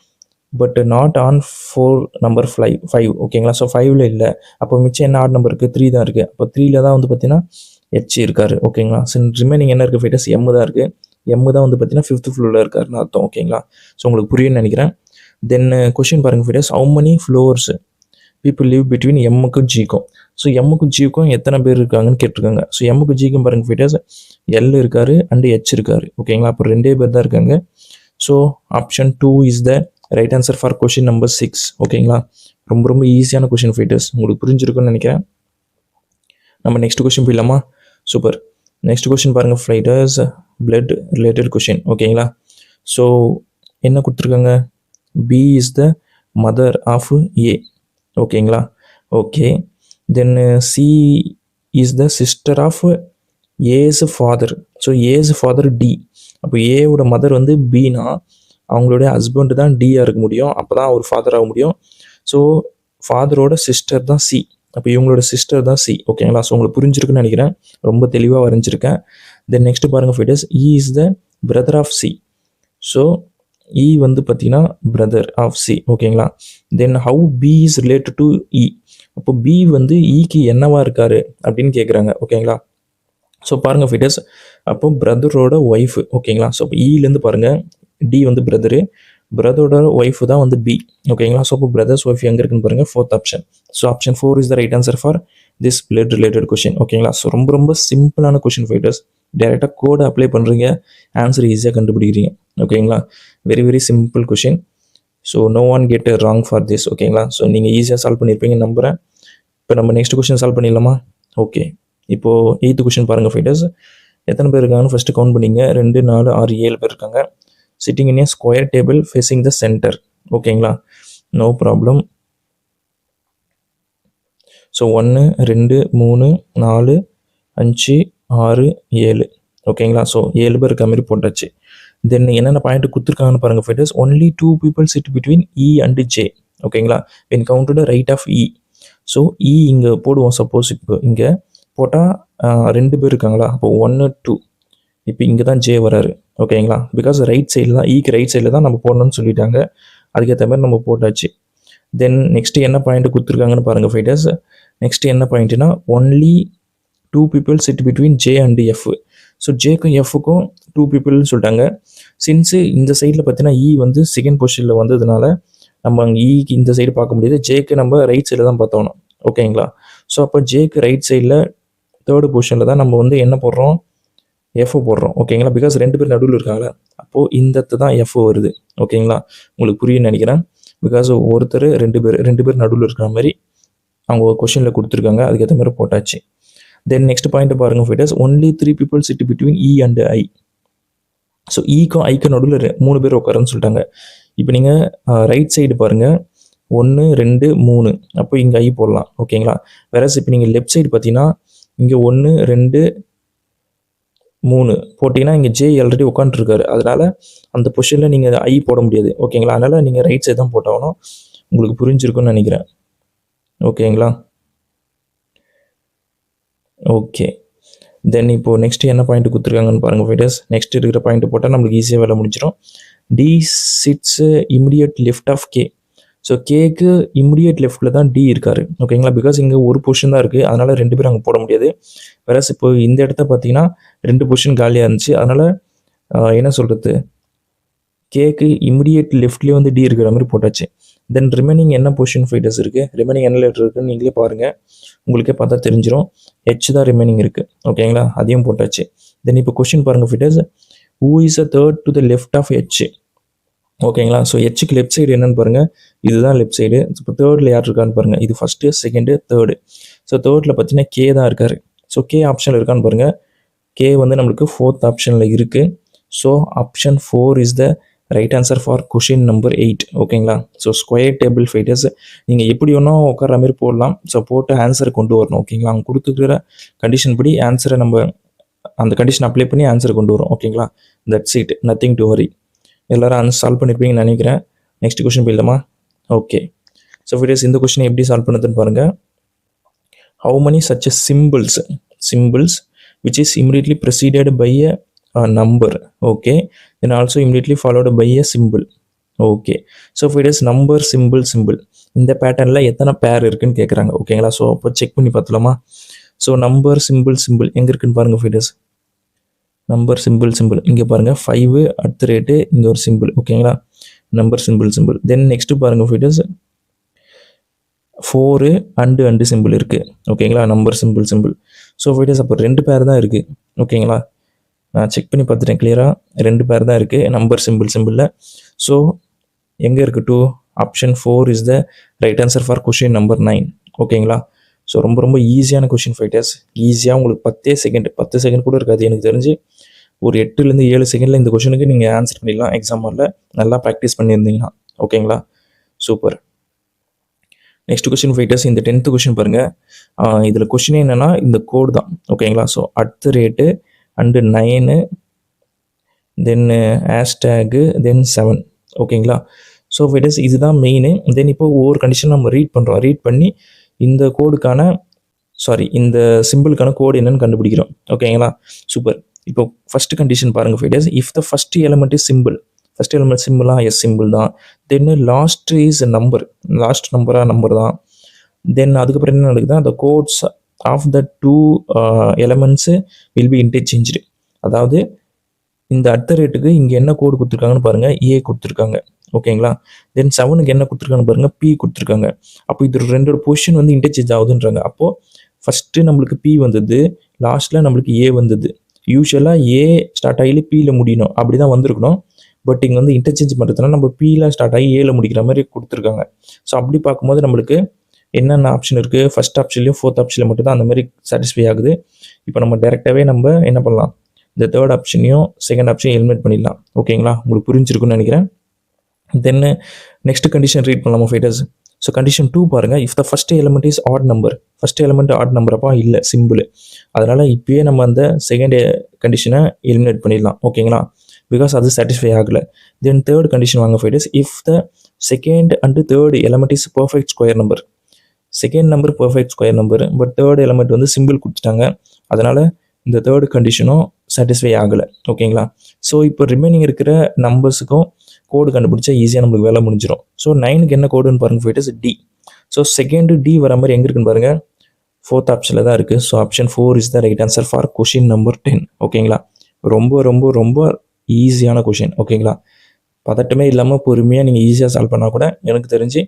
but not on 4 number 5. ஓகேங்களா? ஸோ 5ல் இல்லை. அப்போ மிச்சம் என்ன ஆட் நம்பர் இருக்குது? 3 தான் இருக்குது. அப்போ 3ல் தான் வந்து பார்த்தீங்கன்னா ஹெச் இருக்கார். ஓகேங்களா? ஸோ ரிமைனிங் என்ன இருக்குது ஃபைட்டர்ஸ்? எம் தான் இருக்குது. எம் தான் வந்து பார்த்தீங்கன்னா 5th ஃப்ளோரில் இருக்காருன்னு அர்த்தம். ஓகேங்களா? ஸோ உங்களுக்கு புரியும்னு நினைக்கிறேன். தென் கொஷின் பாருங்கள் fighters, how many floors people live between எம்முக்கும் ஜிக்கும். ஸோ எம்முக்கும் ஜிக்கும் எத்தனை பேர் இருக்காங்கன்னு கேட்டிருக்காங்க. ஸோ எம்முக்கும் ஜிக்கும் பாருங்கள் ஃபைட்டர்ஸ், எல் இருக்காரு அண்டு ஹெச் இருக்காரு. ஓகேங்களா? அப்போ 2 பேர் தான் இருக்காங்க. So option 2 is the right answer for question number 6. ஓகேங்களா? ரொம்ப ரொம்ப ஈஸியான கொஷின் ஃபைட்டர்ஸ், உங்களுக்கு புரிஞ்சிருக்குன்னு நினைக்கிறேன். நம்ம நெக்ஸ்ட் கொஷின் போயிடலாமா? சூப்பர். நெக்ஸ்ட் கொஷின் பாருங்கள் ஃபைட்டர்ஸ், பிளட் ரிலேட்டட் கொஷின். ஓகேங்களா? ஸோ என்ன கொடுத்துருக்காங்க? B is the mother of A. ஓகேங்களா? Okay. Then C is the sister of A's father. So A's father D. அப்போ ஏவோட மதர் வந்து பினா அவங்களுடைய ஹஸ்பண்ட் தான் டியாக இருக்க முடியும். அப்போ தான் அவர் ஃபாதர் ஆக முடியும். ஸோ ஃபாதரோட சிஸ்டர் தான் சி. அப்போ இவங்களோட சிஸ்டர் தான் சி. ஓகேங்களா? ஸோ உங்களுக்கு புரிஞ்சிருக்குன்னு நினைக்கிறேன், ரொம்ப தெளிவாக வரைஞ்சிருக்கேன். தென் நெக்ஸ்ட் பாருங்கள் fighters, E is the brother of C. So E வந்து பார்த்தீங்கன்னா பிரதர் ஆஃப் சி. ஓகேங்களா? Then how B is related to E. அப்போ பி வந்து இக்கு என்னவா இருக்காரு அப்படின்னு கேட்குறாங்க. ஓகேங்களா? ஸோ பாருங்கள் ஃபைட்டர்ஸ், அப்போ பிரதரோட ஒய்ஃபு. ஓகேங்களா? ஸோ இப்போ இலேருந்து பாருங்கள், டி வந்து பிரதரு, பிரதரோட ஒய்ஃபு தான் வந்து பி. ஓகேங்களா? ஸோ இப்போ பிரதர்ஸ் ஒய்ஃப் எங்கே இருக்குன்னு பாருங்கள், 4th option. So option 4 is the right answer for this blood related question. ஓகேங்களா? ஸோ ரொம்ப ரொம்ப சிம்பிளான கொஷின் ஃபைட்டர்ஸ், டேரெக்டாக கோடை அப்ளை பண்ணுறீங்க, ஆன்சர் ஈஸியாக கண்டுபிடிக்கிறீங்க. ஓகேங்களா? Very very simple question. So no one get wrong for this. ஓகேங்களா? ஸோ நீங்கள் ஈஸியாக சால்வ் பண்ணியிருப்பீங்கன்னு நம்புகிறேன். இப்போ நம்ம நெக்ஸ்ட் கொஷின் சால்வ் பண்ணிடலாமா? ஓகே. இப்போது 8th கொஷின் பாருங்கள் ஃபைட்டர்ஸ், எத்தனை பேர் இருக்காங்கன்னு ஃபஸ்ட்டு கவுண்ட் பண்ணிங்க. 2, 4, 6, 7 பேர் இருக்காங்க. Sitting in a square table facing the centre. ஓகேங்களா? No problem. ஸோ 1, 2, 3, 4, 5, 6, 7. ஓகேங்களா? ஸோ 7 பேர் இருக்க மாதிரி போட்டாச்சு. தென் என்னென்ன பாயிண்ட் கொடுத்துருக்காங்கன்னு பாருங்கள் fighters, only 2 people sit between E and J. ஓகேங்களா? when counted right of E. So E இங்கே போடுவோம். சப்போஸ் இப்போ இங்கே போட்டால் 2 பேர் இருக்காங்களா? அப்போ 1, 2. இப்போ இங்கே தான் ஜே வராரு. ஓகேங்களா? பிகாஸ் ரைட் சைடில் தான், ஈக்கு ரைட் சைடில் தான் நம்ம போடணும்னு சொல்லிட்டாங்க, அதுக்கேற்ற மாதிரி நம்ம போட்டாச்சு. தென் நெக்ஸ்ட்டு என்ன பாயிண்ட் கொடுத்துருக்காங்கன்னு பாருங்கள் ஃபைட்டர்ஸ். நெக்ஸ்ட்டு என்ன பாயிண்ட்னா, only 2 people sit between J and F. So ஜேக்கும் எஃப்க்கும் 2 peopleன்னு சொல்லிட்டாங்க. சின்ஸு இந்த சைடில் பார்த்தீங்கன்னா இ வந்து செகண்ட் பொசிஷனில் வந்ததுனால நம்ம அங்கே ஈக்கு இந்த சைடு பார்க்க முடியாது, ஜேக்கு நம்ம ரைட் சைடில் தான் பார்த்தோம். ஓகேங்களா? ஸோ அப்போ ஜேக்கு ரைட் சைடில் 3rd பொசிஷனில் தான் நம்ம வந்து என்ன போடுறோம், எஃப் போடுறோம். ஓகேங்களா? பிகாஸ் 2 பேர் நடுவில் இருக்காங்களே, அப்போது இந்த தான் எஃப் வருது. ஓகேங்களா? உங்களுக்கு புரியுன்னு நினைக்கிறேன். பிகாஸ் ஒருத்தர் 2 பேர் நடுவில் இருக்கிற மாதிரி அவங்க கொஷினில் கொடுத்துருக்காங்க, அதுக்கேற்ற மாதிரி போட்டாச்சு. தென் நெக்ஸ்ட் பாயிண்ட் பாருங்கள் fighters, only 3 people sit between E and I. So ஈக்கும் ஐக்கும் நடுவில் 3 பேர் உட்காருன்னு சொல்லிட்டாங்க. இப்போ நீங்கள் ரைட் சைடு பாருங்கள், 1, 2, 3. அப்போ இங்கே ஐ போடலாம். ஓகேங்களா? வேற இப்போ நீங்கள் லெஃப்ட் சைடு பார்த்தீங்கன்னா இங்கே 1, 2, 3 போட்டிங்கன்னா இங்கே ஜே ஆல்ரெடி உட்காந்துருக்காரு, அதனால் அந்த பொசிஷனில் நீங்கள் ஐ போட முடியாது. ஓகேங்களா? அதனால் நீங்கள் ரைட் சைடு தான் போட்டாகணும். உங்களுக்கு புரிஞ்சிருக்குன்னு நினைக்கிறேன். ஓகேங்களா? ஓகே. தென் இப்போது நெக்ஸ்ட்டு என்ன பாயிண்ட் கொடுத்துருக்காங்கன்னு பாருங்கள் ஃபைட்டர்ஸ். நெக்ஸ்ட் இருக்கிற பாயிண்ட் போட்டால் நம்மளுக்கு ஈஸியாக வேலை முடிச்சிடும். D sits immediate left of K. So கேக்கு இமிடியட் லெஃப்ட்டில் தான் டி இருக்காரு. ஓகேங்களா? பிகாஸ் இங்கே ஒரு பொசிஷன் தான் இருக்குது, அதனால் 2 பேரும் அங்கே போட முடியாது. வேற இப்போ இந்த இடத்த பார்த்தீங்கன்னா 2 பொசிஷன் காலியாக இருந்துச்சு, அதனால் என்ன சொல்கிறது, கேக்கு இமிடியட் லெஃப்ட்லேயே வந்து டி இருக்கிற மாதிரி போட்டாச்சு. தென் ரிமைனிங் என்ன பொசிஷன் ஃபைட்டர்ஸ் இருக்குது, ரிமைனிங் என்ன லெட்டர் இருக்குன்னு நீங்களே பாருங்கள், உங்களுக்கே பார்த்தா தெரிஞ்சிடும். ஹெச் தான் ரிமைனிங் இருக்குது. ஓகேங்களா? அதையும் போட்டாச்சு. தென் இப்போ கொஸ்டின் பாருங்கள் fighters, who is a third to the left of H. ஓகேங்களா? ஸோ ஹெச்சுக்கு லெஃப்ட் சைடு என்னன்னு பாருங்கள், இதுதான் லெஃப்ட் சைடு. இப்போ தேர்டில் யார் இருக்கான்னு பாருங்கள், இது ஃபஸ்ட்டு, செகண்டு, தேர்டு. ஸோ தேர்டில் பார்த்தீங்கன்னா கே தான் இருக்கார். ஸோ கே ஆப்ஷனில் இருக்கான்னு பாருங்கள், கே வந்து நம்மளுக்கு ஃபோர்த் ஆப்ஷனில் இருக்குது. So option 4 is the right answer for question number 8. ஓகேங்களா? ஸோ ஸ்கொயர் டேபிள் ஃபைட்டர்ஸ் நீங்கள் எப்படி வேணும் உட்கார மாதிரி போடலாம். ஸோ போட்டு ஆன்சரை கொண்டு வரணும். ஓகேங்களா? அவங்க கொடுத்துக்கிற கண்டிஷன் படி ஆன்சரை நம்ம அந்த கண்டிஷன் அப்ளை பண்ணி ஆன்சரை கொண்டு வரும். ஓகேங்களா? தட்ஸ் இட், நத்திங் டு வரி. எல்லோரும் சால்வ் பண்ணியிருப்பீங்கன்னு நினைக்கிறேன். நெக்ஸ்ட் கொஷின் போயிடலாமா? ஓகே. ஸோ ஃபைட்டர்ஸ் இந்த கொஷினை எப்படி சால்வ் பண்ணுறதுன்னு பாருங்கள். How many such symbols which is immediately preceded by a number, okay, then also immediately followed by a symbol. Okay. So fighters number simple இந்த பேட்டர்னில் எத்தனை பேர் இருக்குன்னு கேட்குறாங்க. ஓகேங்களா? ஸோ அப்போ செக் பண்ணி பார்த்துலாமா? ஸோ நம்பர் சிம்பிள் எங்கே இருக்குன்னு பாருங்கள் ஃபைட்டர்ஸ். நம்பர் சிம்பிள் இங்கே பாருங்கள் 5 @ இங்கே ஒரு சிம்பிள். ஓகேங்களா? Number simple. தென் நெக்ஸ்ட்டு பாருங்கள் ஃபைட்டர்ஸ் 4 அண்டு சிம்பிள் இருக்குது. ஓகேங்களா? Number simple. ஸோ ஃபைட்டர்ஸ் அப்போ 2 பேர் தான் இருக்குது. ஓகேங்களா? நான் செக் பண்ணி பார்த்துட்டேன் கிளியராக. 2 பேர் தான் இருக்குது நம்பர் சிம்பிளில். ஸோ எங்கே இருக்குது 2? Option 4 is the right answer for question number 9. ஓகேங்களா? ஸோ ரொம்ப ஈஸியான கொஷின் ஃபைட்டர்ஸ். ஈஸியாக உங்களுக்கு 10 செகண்ட் கூட இருக்காது. எனக்கு தெரிஞ்சு ஒரு 8 to 7 செகண்டில் இந்த கொஷனுக்கு நீங்கள் ஆன்சர் பண்ணிடலாம். எக்ஸாம் ஹாலில் நல்லா ப்ராக்டிஸ் பண்ணியிருந்தீங்கன்னா. ஓகேங்களா? சூப்பர். நெக்ஸ்ட் கொஸ்டின் ஃபைட்டர்ஸ் இந்த 10th கொஸ்டின் பாருங்கள். இதில் கொஸ்டின் என்னென்னா இந்த கோடு தான். ஓகேங்களா? ஸோ @ அண்டு 9 தென் ஹேஷ்டேகு தென் 7. ஓகேங்களா? ஸோ ஃபைட்டர்ஸ் இதுதான் மெயின். தென் இப்போ ஒவ்வொரு கண்டிஷன் நம்ம ரீட் பண்ணுறோம். ரீட் பண்ணி இந்த கோடுக்கான இந்த சிம்பிளுக்கான கோடு என்னன்னு கண்டுபிடிக்கிறோம். ஓகேங்களா? சூப்பர். இப்போ ஃபஸ்ட்டு கண்டிஷன் பாருங்கள் fighters. If the first element is simple, first element சிம்பிளா? எஸ் சிம்பிள் தான். Then last is number, last number தான். தென் அதுக்கப்புறம் என்ன நடக்குது? அந்த codes of the 2 elements will be interchange. அதாவது இந்த @ இங்கே என்ன கோடு கொடுத்துருக்காங்கன்னு பாருங்கள். ஏ கொடுத்துருக்காங்க. ஓகேங்களா? தென் 7க்கு என்ன கொடுத்துருக்காங்கன்னு பாருங்கள். பி கொடுத்துருக்காங்க. அப்போ இது 2 பொசிஷன் வந்து இன்டர்சேஞ்ச் ஆகுதுன்றாங்க. அப்போது ஃபஸ்ட்டு நம்மளுக்கு பி வந்தது, லாஸ்ட்டில் நம்மளுக்கு ஏ வந்தது. யூஸ்வலாக ஏ ஸ்டார்ட் ஆகி பியில் முடியணும், அப்படி தான் வந்திருக்கணும். பட் இங்கே வந்து இன்டர்சேஞ்ச் பண்ணுறதுனால நம்ம பியில் ஸ்டார்ட் ஆகி ஏல முடிக்கிற மாதிரி கொடுத்துருக்காங்க. ஸோ அப்படி பார்க்கும்போது நம்மளுக்கு என்னென்ன ஆப்ஷன் இருக்குது? ஃபஸ்ட் ஆப்ஷன்லையும் 4th ஆப்ஷனில் மட்டும் தான் அந்த மாதிரி சாட்டிஸ்ஃபை ஆகுது. இப்போ நம்ம டேரெக்டாகவே நம்ம என்ன பண்ணலாம்? இந்த 3rd ஆப்ஷனையும் 2nd ஆப்ஷனையும் எலிமினேட் பண்ணிடலாம். ஓகேங்களா? உங்களுக்கு புரிஞ்சிருக்குன்னு நினைக்கிறேன். தென் நெக்ஸ்ட் கண்டிஷன் ரீட் பண்ணலாமா ஃபைட்டர்ஸ்? ஸோ கண்டிஷன் 2 பாருங்கள். If the first element is odd number, first element odd நம்பரப்பா இல்லை சிம்பிள். அதனால் இப்போயே நம்ம அந்த செகண்ட் கண்டிஷனை எலிமினேட் பண்ணிடலாம். ஓகேங்களா? பிகாஸ் அது சாட்டிஸ்ஃபை ஆகலை. தென் 3rd கண்டிஷன் வாங்க fighters. If the second and 3rd element is perfect square number, second number perfect square number, but 3rd element வந்து சிம்பிள் கொடுத்துட்டாங்க. அதனால் இந்த 3rd கண்டிஷனும் சாட்டிஸ்ஃபை ஆகலை. ஓகேங்களா? ஸோ இப்போ ரிமைனிங் இருக்கிற நம்பர்ஸுக்கும் கோடு கண்டுபிடிச்சா ஈஸியாக நம்மளுக்கு வேலை முடிஞ்சிடும். ஸோ 9க்கு என்ன கோடுன்னு பாருங்கள் fighters, D. So second D வர மாதிரி எங்கே இருக்குன்னு பாருங்கள். 4th ஆப்ஷனில் தான் இருக்குது. So option 4 is the right answer for question number 10. ஓகேங்களா? ரொம்ப ஈஸியான கொஷின். ஓகேங்களா? பதட்டமே இல்லாமல் பொறுமையாக நீங்கள் ஈஸியாக சால்வ் பண்ணால் கூட எனக்கு தெரிஞ்சு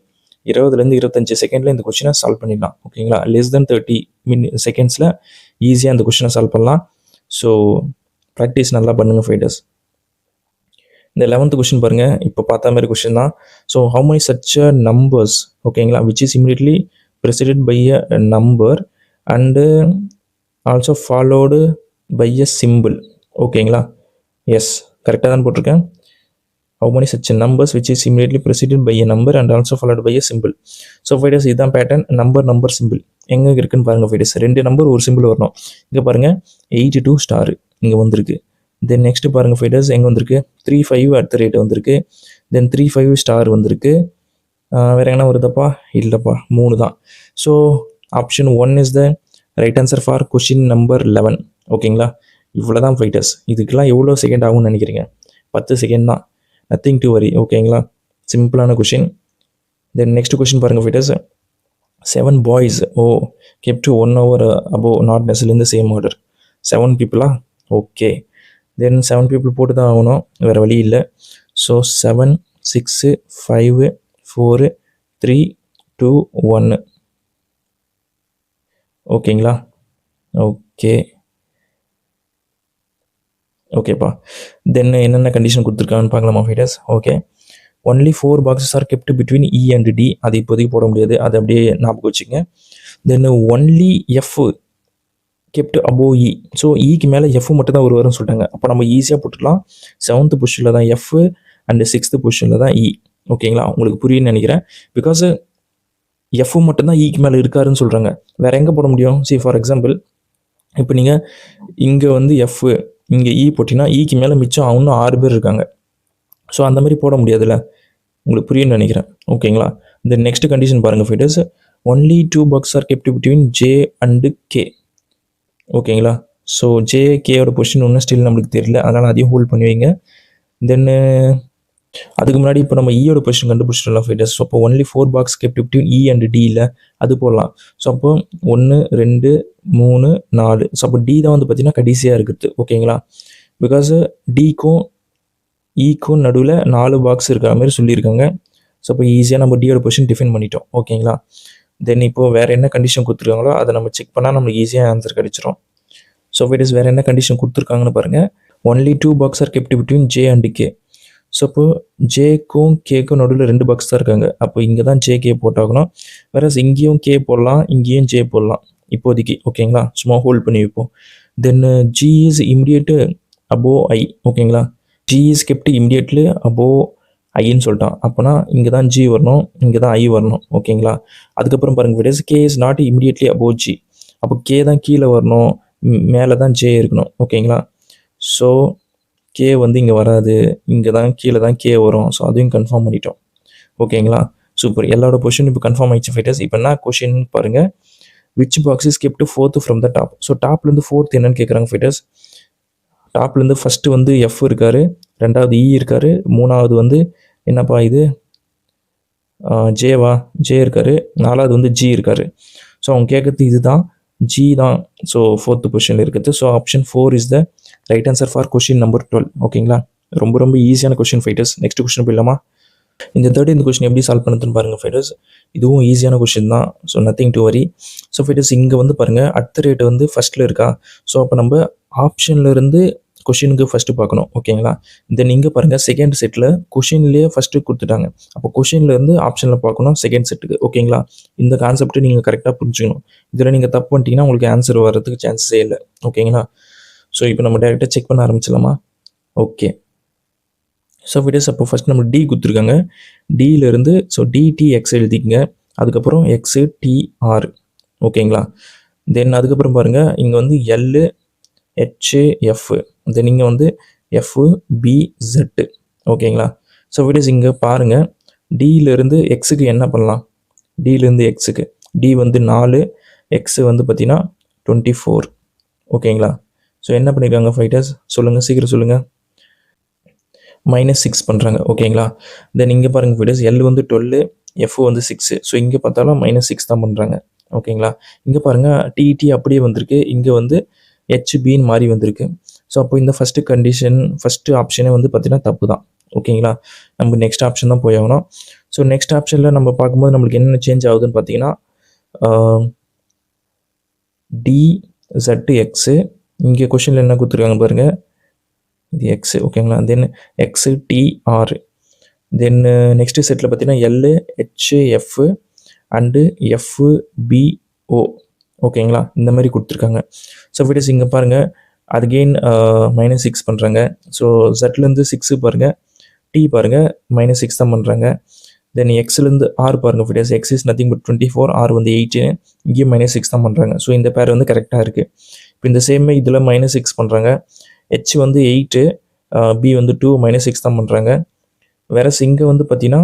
20 to 25 செகண்டில் இந்த கொஷினை சால்வ் பண்ணிடலாம். ஓகேங்களா? லெஸ் தென் 30 செகண்ட்ஸில் ஈஸியாக இந்த கொஷினை சால்வ் பண்ணலாம். ஸோ ப்ராக்டிஸ் நல்லா பண்ணுங்கள் ஃபைட்டர்ஸ். இந்த 11th கொஷின் பாருங்கள். இப்போ பார்த்த மாதிரி கொஷின் தான். So how many such numbers, ஓகேங்களா, which is immediately preceded by a number and also followed by a symbol. ஓகேங்களா? எஸ், கரெக்டாக தான் போட்டிருக்கேன். how many such numbers which is immediately preceded by a number and also followed by a symbol. So fighters இதுதான் pattern. Number simple எங்கே இருக்குன்னு பாருங்கள் fighters. 2 number ஒரு simple வரணும். இங்கே பாருங்கள் 82 ஸ்டார் இங்கே வந்திருக்கு. தென் நெக்ஸ்ட்டு பாருங்கள் ஃபைட்டர்ஸ் எங்கே வந்திருக்கு? 35 @ வந்திருக்கு. தென் 35 ஸ்டார் வந்திருக்கு. வேறு எங்கன்னா வருதப்பா? இல்லைப்பா, 3 தான். So option 1 is the right answer for question number 11. ஓகேங்களா? இவ்வளோ தான் ஃபைட்டர்ஸ். இதுக்கெல்லாம் எவ்வளோ செகண்ட் ஆகும்னு நினைக்கிறீங்க? 10 செகண்ட் தான். நத்திங் டு வரி. ஓகேங்களா? சிம்பிளான கொஷின். தென் நெக்ஸ்ட் கொஷின் பாருங்கள் fighters. 7 boys kept 1 hour above not necessarily in the same order. 7 people. Okay. Then 7 people போட்டு தான் ஆகணும், வேறு வழி இல்லை. ஸோ 7 6 5 4 3 2 1. ஓகேங்களா? ஓகேப்பா. தென் என்னென்ன கண்டிஷன் கொடுத்துருக்காங்கன்னு பார்க்கலாமா fighters? Okay. Only 4 boxes are kept between E and D. அது இப்போதைக்கு போட முடியாது, அது அப்படியே ஞாபகம் வச்சுங்க. Then only F kept above E. So ஈக்கு மேலே எஃப் மட்டும் தான் வருவாருன்னு சொல்லிட்டாங்க. அப்போ நம்ம ஈஸியாக போட்டுக்கலாம். 7th பொசிஷனில் தான் எஃப் அண்ட் 6th பொசிஷனில் தான் இ. ஓகேங்களா, உங்களுக்கு புரியுன்னு நினைக்கிறேன். பிகாஸ் எஃப் மட்டும்தான் ஈக்கு மேலே இருக்காருன்னு சொல்கிறாங்க. வேறு எங்கே போட முடியும்? ஃபார் எக்ஸாம்பிள் இப்போ நீங்கள் இங்கே வந்து எஃப் இங்கே இ போட்டிங்கன்னா ஈக்கு மேலே மிச்சம் இன்னும் 6 பேர் இருக்காங்க. ஸோ அந்த மாதிரி போட முடியாதுல்ல, உங்களுக்கு புரியுன்னு நினைக்கிறேன். ஓகேங்களா, இந்த நெக்ஸ்ட் கண்டிஷன் பாருங்கள் fighters. Only 2 bucks are kept between J and K. ஓகேங்களா, ஸோ ஜே கேயோட பொசிஷன் ஒன்றும் ஸ்டில் நம்மளுக்கு தெரியல, அதனால் அதையும் ஹோல்ட் பண்ணி வைங்க. தென்னு அதுக்கு முன்னாடி இப்போ நம்ம ஈயோட பொசிஷன் கண்டுபிடிச்சிடலாம் ஃபைட்டர்ஸ். ஸோ அப்போ only 4 bucks kept between E and டியில் அது போடலாம். ஸோ அப்போ 1 2 3 4. ஸோ அப்போ டி தான் வந்து பார்த்தீங்கன்னா கடைசியாக இருக்குது. ஓகேங்களா, பிகாஸ் டிக்கும் ஈக்கும் நடுவில் 4 பாக்ஸ் இருக்கிற மாதிரி சொல்லியிருக்காங்க. ஸோ அப்போ ஈஸியாக நம்ம டியோட பொசிஷன் டிஃபைன் பண்ணிட்டோம். ஓகேங்களா, தென் இப்போது வேறு என்ன கண்டிஷன் கொடுத்துருக்காங்களோ அதை நம்ம செக் பண்ணால் நம்மளுக்கு ஈஸியாக ஆன்சர் கிடச்சிரும். ஸோ ஃபைட்டர்ஸ் வேறு என்ன கண்டிஷன் கொடுத்துருக்காங்கன்னு பாருங்கள். Only 2 bucks are kept between J and K. So அப்போ ஜேக்கும் கேக்கும் நடுவில் 2 பாக்ஸ் தான் இருக்காங்க. அப்போ இங்கே தான் ஜே கே போட்டாகணும். வேற இங்கேயும் கே போடலாம், இங்கேயும் ஜே போடலாம் இப்போதைக்கு. ஓகேங்களா, சும்மா ஹோல்ட் பண்ணி வைப்போம். Then G is immediate above I. ஓகேங்களா, G is kept immediately above ஐன்னு சொல்லிட்டான். அப்போனா இங்கே தான் ஜி வரணும், இங்கே தான் ஐ வரணும். ஓகேங்களா, அதுக்கப்புறம் பாருங்கள் விடஸ் K is not immediately above G. அப்போ கே தான் கீழே வரணும், மேலே தான் ஜே இருக்கணும். ஓகேங்களா, ஸோ கே வந்து இங்கே வராது, இங்கே தான் கீழே தான் கே வரும். ஸோ அதையும் கன்ஃபார்ம் பண்ணிட்டோம். ஓகேங்களா, சூப்பர். எல்லாரோட கொஷின் இப்போ கன்ஃபார்ம் ஆயிடுச்சு ஃபைட்டர்ஸ். இப்போ என்ன கொஷின் பாருங்கள். Which box is kept 4th from the top. So டாப்லேருந்து 4th என்னன்னு கேட்குறாங்க ஃபைட்டர்ஸ். டாப்லேருந்து ஃபஸ்ட்டு வந்து எஃப் இருக்கார், 2வது இ இருக்கார், 3வது வந்து என்னப்பா இது ஜேவா ஜே இருக்கார், 4வது வந்து ஜி இருக்கார். ஸோ அவங்க கேட்குறது இதுதான், ஜி தான். ஸோ 4th பொசிஷனில் இருக்குது. So option 4 is the right answer for question number 12. ஓகேங்களா, ரொம்ப ஈஸியான கொஷின் ஃபைட்டர்ஸ். நெக்ஸ்ட் கொஷின் போயிடலாமா? இந்த 13th கொஷின் எப்படி சால்வ் பண்ணுறதுன்னு பாருங்கள் ஃபைட்டர்ஸ். இதுவும் ஈஸியான கொஷின் தான். ஸோ நத்திங் டு வரி. ஸோ ஃபைட்டர்ஸ் இங்கே வந்து பாருங்கள், அட் ரேட் வந்து ஃபஸ்ட்டில் இருக்கா. ஸோ அப்போ நம்ம ஆப்ஷனில் இருந்து கொஷினுக்கு ஃபஸ்ட்டு பார்க்கணும். ஓகேங்களா, தென் இங்கே பாருங்கள் செகண்ட் செட்டில் கொஷின்லேயே ஃபஸ்ட்டு கொடுத்துட்டாங்க. அப்போ கொஷின்லேருந்து ஆப்ஷனில் பார்க்கணும் செகண்ட் செட்டுக்கு. ஓகேங்களா, இந்த கான்செப்ட்டு நீங்கள் கரெக்டாக புரிஞ்சுக்கணும். இதில் நீங்கள் தப்பு பண்ணிட்டீங்கன்னா உங்களுக்கு ஆன்சர் வர்றதுக்கு சான்ஸே இல்லை. ஓகேங்களா, ஸோ இப்போ நம்ம டேரெக்டாக செக் பண்ண ஆரம்பிச்சிடலாமா? ஓகே, ஸோ ஃபைட்டர்ஸ் அப்போ ஃபஸ்ட் நம்ம டி கொடுத்துருக்காங்க. டியிலேருந்து ஸோ டிடிஎக்ஸ் எழுதிக்கங்க, அதுக்கப்புறம் எக்ஸு டிஆர். ஓகேங்களா, தென் அதுக்கப்புறம் பாருங்கள் இங்கே வந்து எல்லு ஹெச்எஃப், தென் இங்கே வந்து எஃப் பி ஜெட்டு. ஓகேங்களா, ஸோ ஃபைட்டர்ஸ் இங்கே பாருங்கள் டியிலேருந்து எக்ஸுக்கு என்ன பண்ணலாம். டியிலேருந்து எக்ஸுக்கு டி வந்து 4, எக்ஸு வந்து பார்த்தீங்கன்னா 24. ஓகேங்களா, ஸோ என்ன பண்ணியிருக்காங்க ஃபைட்டர்ஸ் சொல்லுங்கள், சீக்கிரம் சொல்லுங்கள். -6 பண்ணுறாங்க. ஓகேங்களா, தென் இங்கே பாருங்கள் ஃபைட்டர்ஸ் எல் வந்து 12, எஃப் வந்து 6. ஸோ இங்கே பார்த்தாலும் -6 தான் பண்ணுறாங்க. ஓகேங்களா, இங்கே பாருங்கள் டிடி அப்படியே வந்திருக்கு, இங்கே வந்து ஹெச்பின்னு மாறி வந்திருக்கு. ஸோ அப்போ இந்த ஃபஸ்ட்டு கண்டிஷன் ஃபஸ்ட்டு ஆப்ஷனே வந்து பார்த்தீங்கன்னா தப்பு தான். ஓகேங்களா, நம்ம நெக்ஸ்ட் ஆப்ஷன் தான் போய் ஆகணும். ஸோ நெக்ஸ்ட் ஆப்ஷனில் நம்ம பார்க்கும்போது நம்மளுக்கு என்னென்ன சேஞ்ச் ஆகுதுன்னு பார்த்தீங்கன்னா டி ஜெட்டு எக்ஸு. இங்கே கொஷினில் என்ன கொடுத்துருக்காங்க பாருங்கள், இது எக்ஸு. ஓகேங்களா, then X TR. Then next செட்டில் பார்த்தீங்கன்னா எல்லு ஹெச்எஃப் அண்டு எஃப்பிஓ. ஓகேங்களா, இந்த மாதிரி கொடுத்துருக்காங்க. ஸோ ஃபைட்டர்ஸ் இங்கே பாருங்கள் அகெயின் -6 பண்ணுறாங்க. ஸோ ஜெட்லேருந்து 6 பாருங்கள், டி பாருங்கள் -6 தான் பண்ணுறாங்க. தென் எக்ஸ்லேருந்து ஆர் பாருங்கள் fighters, X is nothing but 24, R வந்து 8, இங்கேயும் -6 தான் பண்ணுறாங்க. ஸோ இந்த பேர் வந்து கரெக்டாக இருக்குது. இப்போ இந்த சேமே இதில் -6 பண்ணுறாங்க. ஹெச் வந்து 8, பி வந்து 2, -6 தான் பண்ணுறாங்க. வேற இங்கே வந்து பார்த்தீங்கன்னா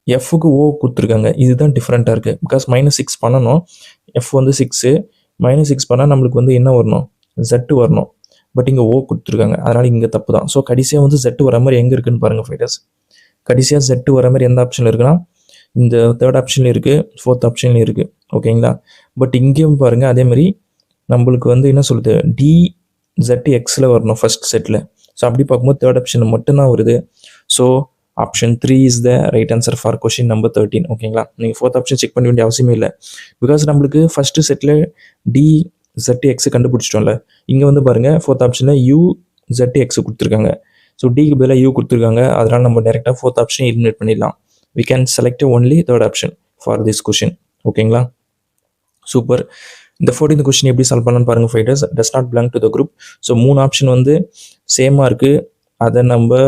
எஃப்க்கு ஓ கொடுத்துருக்காங்க. இதுதான் டிஃப்ரெண்ட்டாக இருக்குது. பிகாஸ் -6 பண்ணணும், எஃப் வந்து 6, -6 பண்ணால் நம்மளுக்கு வந்து என்ன வரணும், ஜெட்டு வரணும். பட் இங்கே ஓ கொடுத்துருக்காங்க, அதனால் இங்கே தப்பு தான். ஸோ கடைசியாக வந்து ஜெட்டு வர மாதிரி எங்கே இருக்குதுன்னு பாருங்கள் ஃபைட்டர்ஸ். கடைசியாக ஜெட்டு வர மாதிரி எந்த ஆப்ஷனில் இருக்குன்னா இந்த 3rd ஆப்ஷன்லேயும் இருக்குது, 4th ஆப்ஷன்லேயும் இருக்குது. ஓகேங்களா, பட் இங்கேயும் பாருங்கள் அதேமாதிரி நம்மளுக்கு வந்து என்ன சொல்லுது, டி ஜெட்டு எக்ஸில் வரணும் ஃபஸ்ட் செட்டில். ஸோ அப்படி பார்க்கும்போது 3rd ஆப்ஷன் மட்டும்தான் வருது. So option 3 is the right answer for question number 13. ஓகேங்களா, நீங்கள் 4th ஆப்ஷன் செக் பண்ண வேண்டிய அவசியமே இல்லை. பிகாஸ் நம்மளுக்கு ஃபஸ்ட்டு செட்டில் டி ஜெட்டு எக்ஸு கண்டுபிடிச்சிட்டோம்ல. இங்கே வந்து பாருங்கள் 4th ஆப்ஷனில் யூ ஜெட்டு எக்ஸு கொடுத்துருக்காங்க. ஸோ டிக்கு பதிலாக யூ கொடுத்துருக்காங்க, அதனால் நம்ம டேரெக்டாக 4th ஆப்ஷன் எலிமினேட் பண்ணிடலாம். We can select only 3rd option for this question. ஓகேங்களா, சூப்பர். இந்த 14th கொஸ்டின் எப்படி சால்வ் பண்ணலாம்னு பாருங்கள் fighters. Does not belong to the group. So 3 option வந்து சேமாக இருக்குது, அதை நம்ம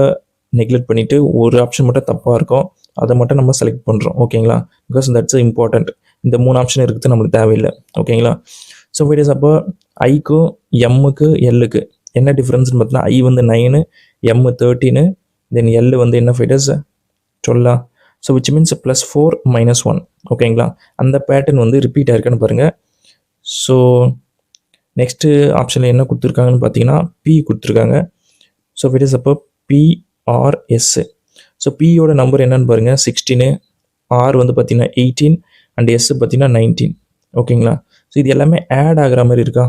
நெக்லெக்ட் பண்ணிவிட்டு ஒரு ஆப்ஷன் மட்டும் தப்பாக இருக்கும், அதை மட்டும் நம்ம செலக்ட் பண்ணுறோம். ஓகேங்களா, பிகாஸ் தட்ஸ் இம்பார்ட்டண்ட். இந்த 3 ஆப்ஷன் இருக்குது நம்மளுக்கு தேவையில்லை. ஓகேங்களா. ஸோ ஃபைட்டர்ஸ் அப்போ ஐக்கும் எம்முக்கு எல்லுக்கு என்ன டிஃப்ரென்ஸ்னு பார்த்தீங்கன்னா ஐ வந்து 9, எம் 13, தென் எல் வந்து என்ன ஃபைட்டர்ஸ் 12. So which means +4 -1. ஓகேங்களா, அந்த பேட்டர்ன் வந்து ரிப்பீட் ஆயிருக்குன்னு பாருங்கள். ஸோ நெக்ஸ்ட்டு ஆப்ஷனில் என்ன கொடுத்துருக்காங்கன்னு பார்த்தீங்கன்னா பி கொடுத்துருக்காங்க. ஸோ ஃபைட்டர்ஸ் அப்போ PRS. ஸோ பியோட நம்பர் என்னன்னு பாருங்கள் 16, ஆர் வந்து பார்த்தீங்கன்னா 18 அண்ட் எஸ் பார்த்தீங்கன்னா 19. ஓகேங்களா, ஸோ இது எல்லாமே ஆட் ஆகிற மாதிரி இருக்கா,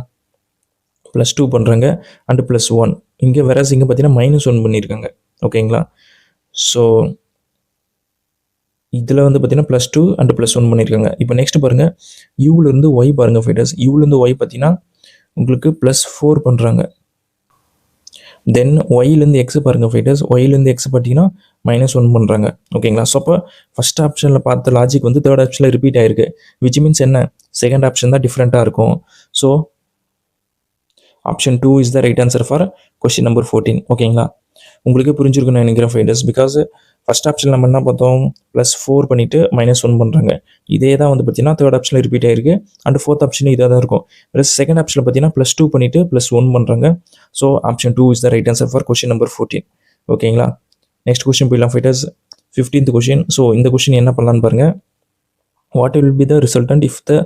+2 பண்ணுறாங்க அண்டு +1. இங்கே வேறஸ் இங்கே பார்த்தீங்கன்னா -1 பண்ணியிருக்காங்க. ஓகேங்களா, ஸோ இதில் வந்து பார்த்தீங்கன்னா +2 அண்டு +1 பண்ணியிருக்காங்க. இப்போ நெக்ஸ்ட் பாருங்கள் யூலேருந்து ஒய் பாருங்கள் ஃபைட்டர்ஸ். யூலேருந்து ஒய் பார்த்தீங்கன்னா உங்களுக்கு +4 பண்ணுறாங்க. தென் ஒய்லேருந்து எக்ஸ் பாருங்கள் ஃபைட்டர்ஸ். ஒய்லேருந்து எக்ஸ் பார்த்தீங்கன்னா -1 பண்ணுறாங்க. ஓகேங்களா, ஸோ அப்போ ஃபஸ்ட் ஆப்ஷனில் பார்த்த லாஜிக் வந்து தேர்ட் ஆப்ஷனில் ரிப்பீட் ஆயிருக்கு. விச் மீன்ஸ் என்ன, செகண்ட் ஆப்ஷன் தான் டிஃப்ரெண்ட்டாக இருக்கும். So option 2 is the right answer for question number 14. ஓகேங்களா, உங்களுக்கு புரிஞ்சிருக்குன்னு நினைக்கிறேன் ஃபைட்டர்ஸ். பிகாஸ் ஃபஸ்ட் ஆப்ஷன் நம்ம என்ன பார்த்தோம், +4 பண்ணிவிட்டு -1 பண்ணுறாங்க. இதே தான் வந்து பார்த்தீங்கன்னா தேர்ட் ஆப்ஷனில் ரிப்பீட் ஆயிருக்கு அண்ட் ஃபோர்த் ஆப்ஷன் இதாக தான் இருக்கும். ப்ளஸ் செகண்ட் ஆப்ஷனில் பார்த்தீங்கன்னா +2 பண்ணிவிட்டு +1 பண்ணுறாங்க. So option 2 is the right answer for question number 14. ஓகேங்களா, நெக்ஸ்ட் கொஸ்டின் போயிடலாம் ஃபைட்டர்ஸ். 15th question. ஸோ இந்த கொஸ்டின் என்ன பண்ணலான்னு பாருங்கள். What will be the resultant if the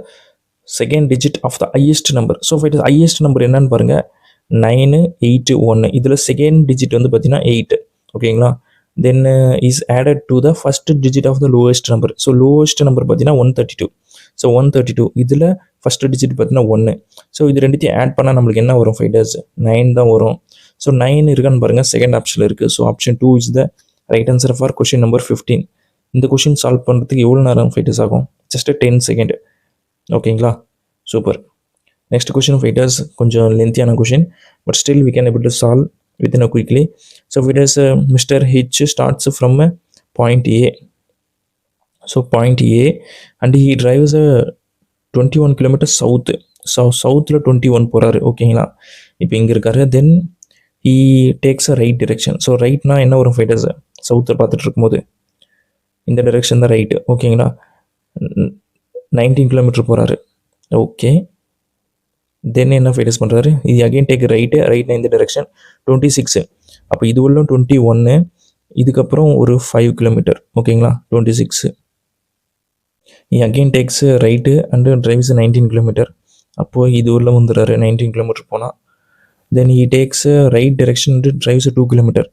second digit of the highest number. So fighters highest number என்னன்னு பாருங்கள் 9, 8, 1. இதில் second digit வந்து பார்த்தீங்கன்னா 8. ஓகேங்களா, then is added to the first digit of the lowest number. So lowest number பார்த்தீங்கன்னா 132. So 132 இதில் first digit பார்த்தீங்கன்னா 1. So இது ரெண்டுத்தையும் ஆட் பண்ணால் நம்மளுக்கு என்ன வரும் ஃபைட்டர்ஸ், 9 தான் வரும். ஸோ 9 இருக்கான்னு பாருங்கள், செகண்ட் ஆப்ஷனில் இருக்குது. So option 2 is the right answer for question number 15. இந்த கொஸ்டின் சால்வ் பண்ணுறதுக்கு எவ்வளோ நேரம் ஃபைட்டர்ஸ் ஆகும், ஜஸ்ட் 10 செகண்ட். ஓகேங்களா, சூப்பர். நெக்ஸ்ட் கொஸ்டின் ஃபைட்டர்ஸ் கொஞ்சம் லென்த்தியான question, but still we can able to solve within a quickly. So fighters, Mr. H starts from point A. So point A and he drives a 21 km south. So southல 21 போறாரு. ஓகேங்களா, இப்போ இங்கே இருக்காரு. Then he takes a right direction. So ரைட்னா என்ன வரும் fighters, சவுத்தில் பார்த்துட்டு இருக்கும்போது இந்த டைரெக்ஷன் தான் ரைட்டு. ஓகேங்களா, 19 கிலோமீட்டர் போகிறாரு. ஓகே, தென் என்ன ஃபைட்டர்ஸ் பண்ணுறாரு, இது அகெயின் டேக் ரைட்னா இந்த டைரெக்ஷன் 26. அப்போ இது உள்ள 21, இதுக்கப்புறம் ஒரு 5 கிலோமீட்டர். ஓகேங்களா, 26. Again takes right and drives 19 kilometre. அப்போது இது உள்ள வந்துடுறாரு 19 கிலோமீட்டர் போனால். Then he takes right direction and drives 2 kilometre.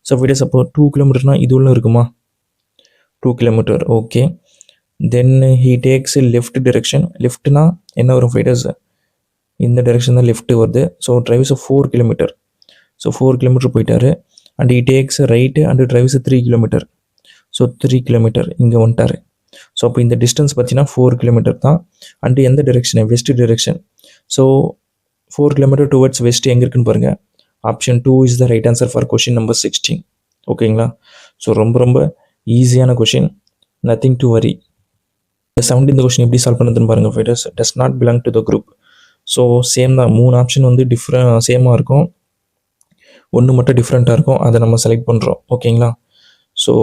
So fighters அப்போ 2 கிலோமீட்டர்னால் இது உள்ள இருக்குமா, 2 kilometre. Okay, then he takes left direction. லெஃப்ட்னா என்ன வரும் ஃபைட்டர்ஸ், இந்த டைரெக்ஷன் தான் லெஃப்ட் வருது. So drives 4 kilometre. So 4 kilometre போயிட்டாரு. And he takes right and drives 3 kilometre. So 3 kilometre இங்கே வந்துட்டார். ஸோ அப்போ இந்த டிஸ்டன்ஸ் பார்த்தீங்கன்னா 4 கிலோமீட்டர் தான். அண்டு எந்த direction, west direction. So 4 kilometre towards west எங்கே இருக்குன்னு பாருங்கள். Option 2 is the right answer for question number 16. ஓகேங்களா, ஸோ ரொம்ப ஈஸியான கொஷின், நத்திங் டு வரி. இந்த 17th கொஷின் எப்படி சால்வ் பண்ணுறதுன்னு பாருங்கள் fighters. Does not belong to the group. So same தான், 3 ஆப்ஷன் வந்து சேமாக இருக்கும், ஒன்று மட்டும் டிஃப்ரெண்ட்டாக இருக்கும், அதை நம்ம செலக்ட் பண்ணுறோம். ஓகேங்களா, ஸோ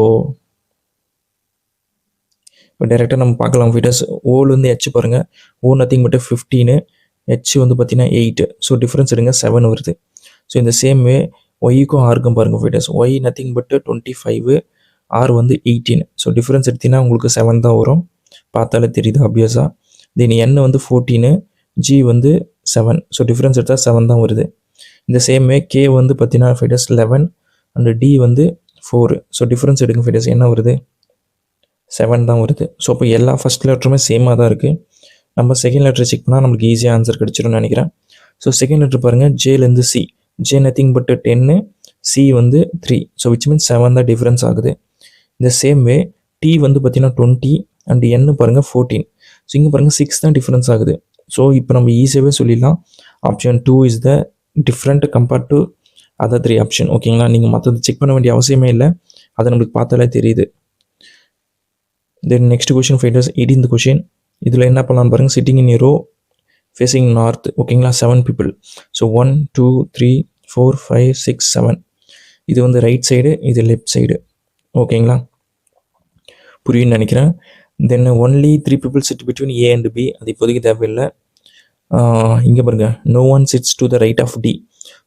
இப்போ டைரெக்டாக நம்ம பார்க்கலாம் ஃபைட்டர்ஸ். ஓல் வந்து ஹெச் பாருங்கள், ஓ நத்திங் பட் 15, ஹெச் வந்து பார்த்தீங்கன்னா 8. ஸோ டிஃப்ரென்ஸ் எடுங்க 7 வருது. ஸோ இந்த சேம் வே ஒய்க்கும் ஆருக்கும் பாருங்கள் fighters. Y nothing but 25, R வந்து 18. ஸோ டிஃப்ரென்ஸ் எடுத்திங்கன்னா உங்களுக்கு 7 தான் வரும், பார்த்தாலே தெரியுது ஆப்வியஸாக. தென் என் வந்து 14, ஜி வந்து 7. ஸோ டிஃப்ரென்ஸ் எடுத்தால் 7 தான் வருது. இந்த சேம் வே கே வந்து பார்த்தீங்கன்னா ஃபைட்டர்ஸ் 11 அண்ட் டி வந்து 4. ஸோ டிஃப்ரென்ஸ் எடுங்க ஃபைட்டர்ஸ், என்ன வருது, 7 தான் வருது. ஸோ அப்போ எல்லா ஃபஸ்ட் லெட்டருமே சேமாக தான் இருக்குது. நம்ம செகண்ட் லெட்டர் செக் பண்ணால் நம்மளுக்கு ஈஸியாக ஆன்சர் கிடச்சிரும்னு நினைக்கிறேன். ஸோ செகண்ட் லெட்டர் பாருங்கள், ஜேலேருந்து C. J nothing but 10, C வந்து 3. ஸோ விச் மீன்ஸ் 7 தான் டிஃப்ரென்ஸ் ஆகுது. இந்த சேம் வே டி வந்து பார்த்தீங்கன்னா 20 அண்ட் என்னு பாருங்கள் 14. ஸோ இங்கே பாருங்கள் 6 தான் டிஃப்ரென்ஸ் ஆகுது. ஸோ இப்போ நம்ம ஈஸியாகவே சொல்லிடலாம், option 2 is the different compared to other 3 option. ஓகேங்களா, நீங்கள் மற்றது செக் பண்ண வேண்டிய அவசியமே இல்லை, அதை நம்மளுக்கு பார்த்தாலே தெரியுது. Then next question fighters, 18th question. இதில் என்ன பண்ணலான்னு பாருங்கள். Sitting in a row facing north. ஓகேங்களா, 7 பீப்புள். ஸோ 1 2 3 4 5 6 7. இது வந்து ரைட் சைடு, இது லெஃப்ட் சைடு. ஓகேங்களா, புரியுன்னு நினைக்கிறேன். Then only 3 people sit between A and B. அது இப்போதைக்கு தேவையில்லை. இங்கே பாருங்கள், no one sits to the right of D.